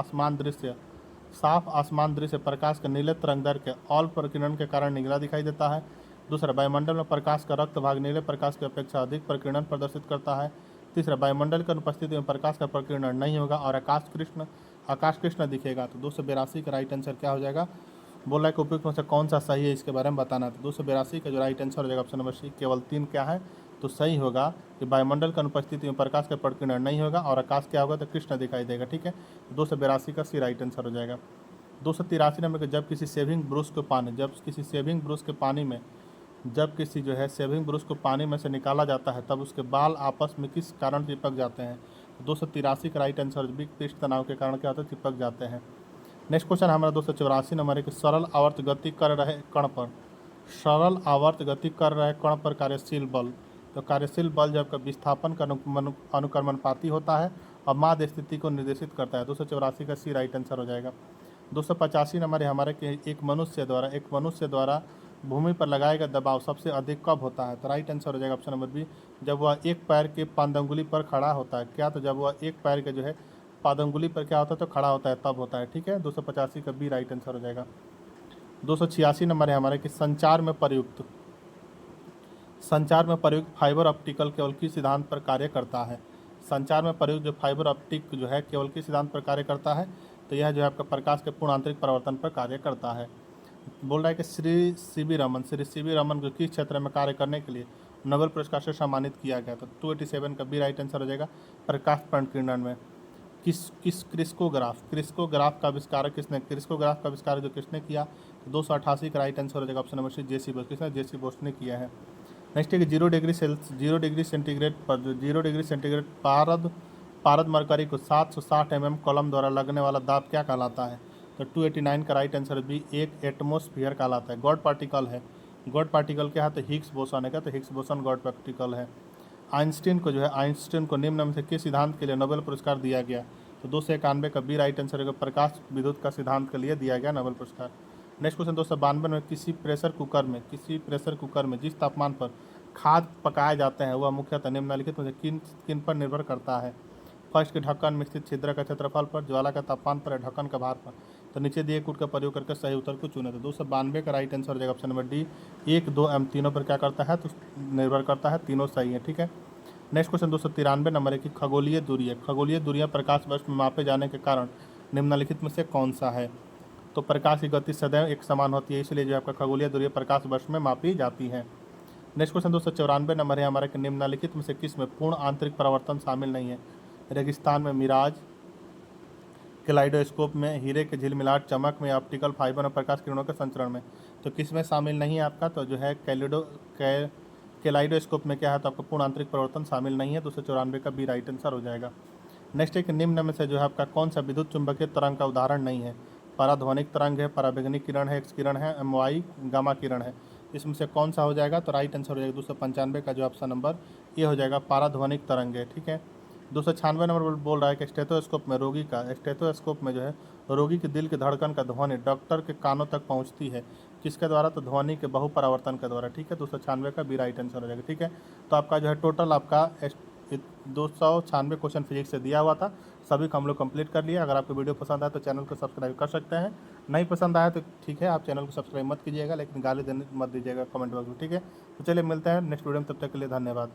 आसमान दृश्य प्रकाश के नीले तरंगदैर्घ्य के ऑल प्रकीर्णन के कारण नीला दिखाई देता है। दूसरा, वायुमंडल में प्रकाश का रक्त भाग नीले प्रकाश की अपेक्षा अधिक प्रकीर्णन प्रदर्शित करता है। तीसरा, वायुमंडल की अनुपस्थिति में प्रकाश का प्रकीर्णन नहीं होगा और आकाश कृष्ण दिखेगा। तो 282 का राइट आंसर क्या हो जाएगा, बोल रहा है कि उपयुक्त में से कौन सा सही है इसके बारे में बताना है। तो 282 का जो राइट आंसर हो जाएगा ऑप्शन नंबर सी केवल 3 क्या है तो सही होगा कि वायुमंडल की अनुपस्थिति में प्रकाश का प्रकीर्णन नहीं होगा और आकाश क्या होगा तो कृष्ण दिखाई देगा, ठीक है। 282 का सी राइट आंसर हो जाएगा। 283 नंबर के जब किसी सेविंग ब्रश को पानी में से निकाला जाता है तब उसके बाल आपस में किस कारण चिपक जाते हैं। 283 का राइट आंसर भी पृष्ठ तनाव के कारण क्या होता है चिपक जाते हैं। नेक्स्ट क्वेश्चन हमारा 284 नंबर है कि सरल आवर्त गति कर रहे कण पर कार्यशील बल। तो कार्यशील बल जब का विस्थापन का अनुक्रमणपाती होता है और माध्य स्थिति को निर्देशित करता है। 284 का सी राइट आंसर हो जाएगा। 285 नंबर है हमारे कि एक मनुष्य द्वारा भूमि पर लगाया गया दबाव सबसे अधिक कब होता है। तो राइट आंसर हो जाएगा ऑप्शन नंबर बी, जब वह एक पैर के पादंगुली पर खड़ा होता है। क्या, तो जब वह एक पैर के जो है पादंगुली पर क्या होता है तो खड़ा होता है तब होता है, ठीक है। 285 का बी राइट आंसर हो जाएगा। 286 नंबर है हमारे कि संचार में प्रयुक्त फाइबर ऑप्टिकल केवल किस सिद्धांत पर कार्य करता है। संचार में प्रयुक्त जो फाइबर ऑप्टिक जो है केवल किस सिद्धांत पर कार्य करता है तो यह जो है आपका प्रकाश के पूर्ण आंतरिक परिवर्तन पर कार्य करता है। बोल रहा है कि श्री सी वी रमन को किस क्षेत्र में कार्य करने के लिए नोबेल पुरस्कार से सम्मानित किया गया। तो 287 का बी राइट आंसर हो जाएगा प्रकाश प्रकीर्णन में। क्रिस्कोग्राफ का आविष्कार जो किसने किया। तो 288 का राइट आंसर हो जाएगा ऑप्शन नंबर सी जेसी बोस ने किया है। नेक्स्ट है कि 0 डिग्री सेंटीग्रेड पारद मरकरी को 760 mm कॉलम द्वारा लगने वाला दाब क्या कहलाता है। तो 289 का राइट आंसर भी एक एटमोस्फियर कहलाता है। गॉड पार्टिकल है। गॉड पार्टिकल क्या है तो हिग्स बोसन है। तो हिग्स बोसन गॉड पार्टिकल है। आइंस्टीन को निम्न में से किस सिद्धांत के लिए नोबेल पुरस्कार दिया गया। तो 291 का बी राइट आंसर है प्रकाश विद्युत का सिद्धांत के लिए दिया गया नोबेल पुरस्कार। नेक्स्ट क्वेश्चन 292 में किसी प्रेशर कुकर में जिस तापमान पर खाद्य पकाए जाते हैं वह मुख्यतः निम्नलिखित में से किन पर निर्भर करता है। फर्स्ट के ढक्कन में स्थित छिद्र का क्षेत्रफल पर, ज्वाला का तापमान पर, ढक्कन का भार पर। तो नीचे दिए कूट का प्रयोग करके सही उत्तर को चुने। तो 292 का राइट आंसर हो जाएगा ऑप्शन नंबर डी 1, 2 एवं तीनों पर क्या करता है तो निर्भर करता है, तीनों सही है, ठीक है। नेक्स्ट क्वेश्चन 293 नंबर है कि खगोलीय दूरियां प्रकाश वर्ष में मापे जाने के कारण निम्नलिखित में से कौन सा है। तो प्रकाश की गति सदैव एक समान होती है इसलिए जो आपका खगोलीय दूरियां प्रकाश वर्ष में मापी जाती हैं। नेक्स्ट क्वेश्चन 294 नंबर है हमारे कि निम्नलिखित में से किस में पूर्ण आंतरिक परिवर्तन शामिल नहीं है। रेगिस्तान में मिराज, कैलाइडोस्कोप में, हीरे के झिलमिलाहट चमक में, ऑप्टिकल फाइबर और प्रकाश किरणों के संचरण में। तो किस में शामिल नहीं है आपका तो जो है कैलाइडोस्कोप में क्या है तो आपका पूर्ण आंतरिक परिवर्तन शामिल नहीं है। 294 का बी राइट आंसर हो जाएगा। नेक्स्ट एक निम्न में से जो है आपका कौन सा विद्युत चुंबकीय तरंग का उदाहरण नहीं है। पराध्वनिक तरंग है, पराबैंगनी किरण है, एक्स किरण है, एमवाई गामा किरण है। इसमें से कौन सा हो जाएगा तो राइट आंसर हो जाएगा 295 का जो ऑप्शन नंबर ये हो जाएगा पराध्वनिक तरंग है, ठीक है। 296 नंबर बोल रहा है कि स्टेथोस्कोप में जो है रोगी के दिल की धड़कन का ध्वनि डॉक्टर के कानों तक पहुंचती है किसके द्वारा तो ध्वनि के बहुपरावर्तन के द्वारा, ठीक है। 296 का बी राइट आंसर हो जाएगा, ठीक है। तो आपका जो है टोटल आपका 296 क्वेश्चन फिजिक्स से दिया हुआ था, सभी को हम लोग कंप्लीट कर लिया। अगर आपको वीडियो पसंद आया तो चैनल को सब्सक्राइब कर सकते हैं, नहीं पसंद आया तो ठीक है आप चैनल को सब्सक्राइब मत कीजिएगा लेकिन गाली देने मत दीजिएगा कमेंट बॉक्स में, ठीक है। तो चलिए मिलते हैं नेक्स्ट वीडियो में, तब तक के लिए धन्यवाद।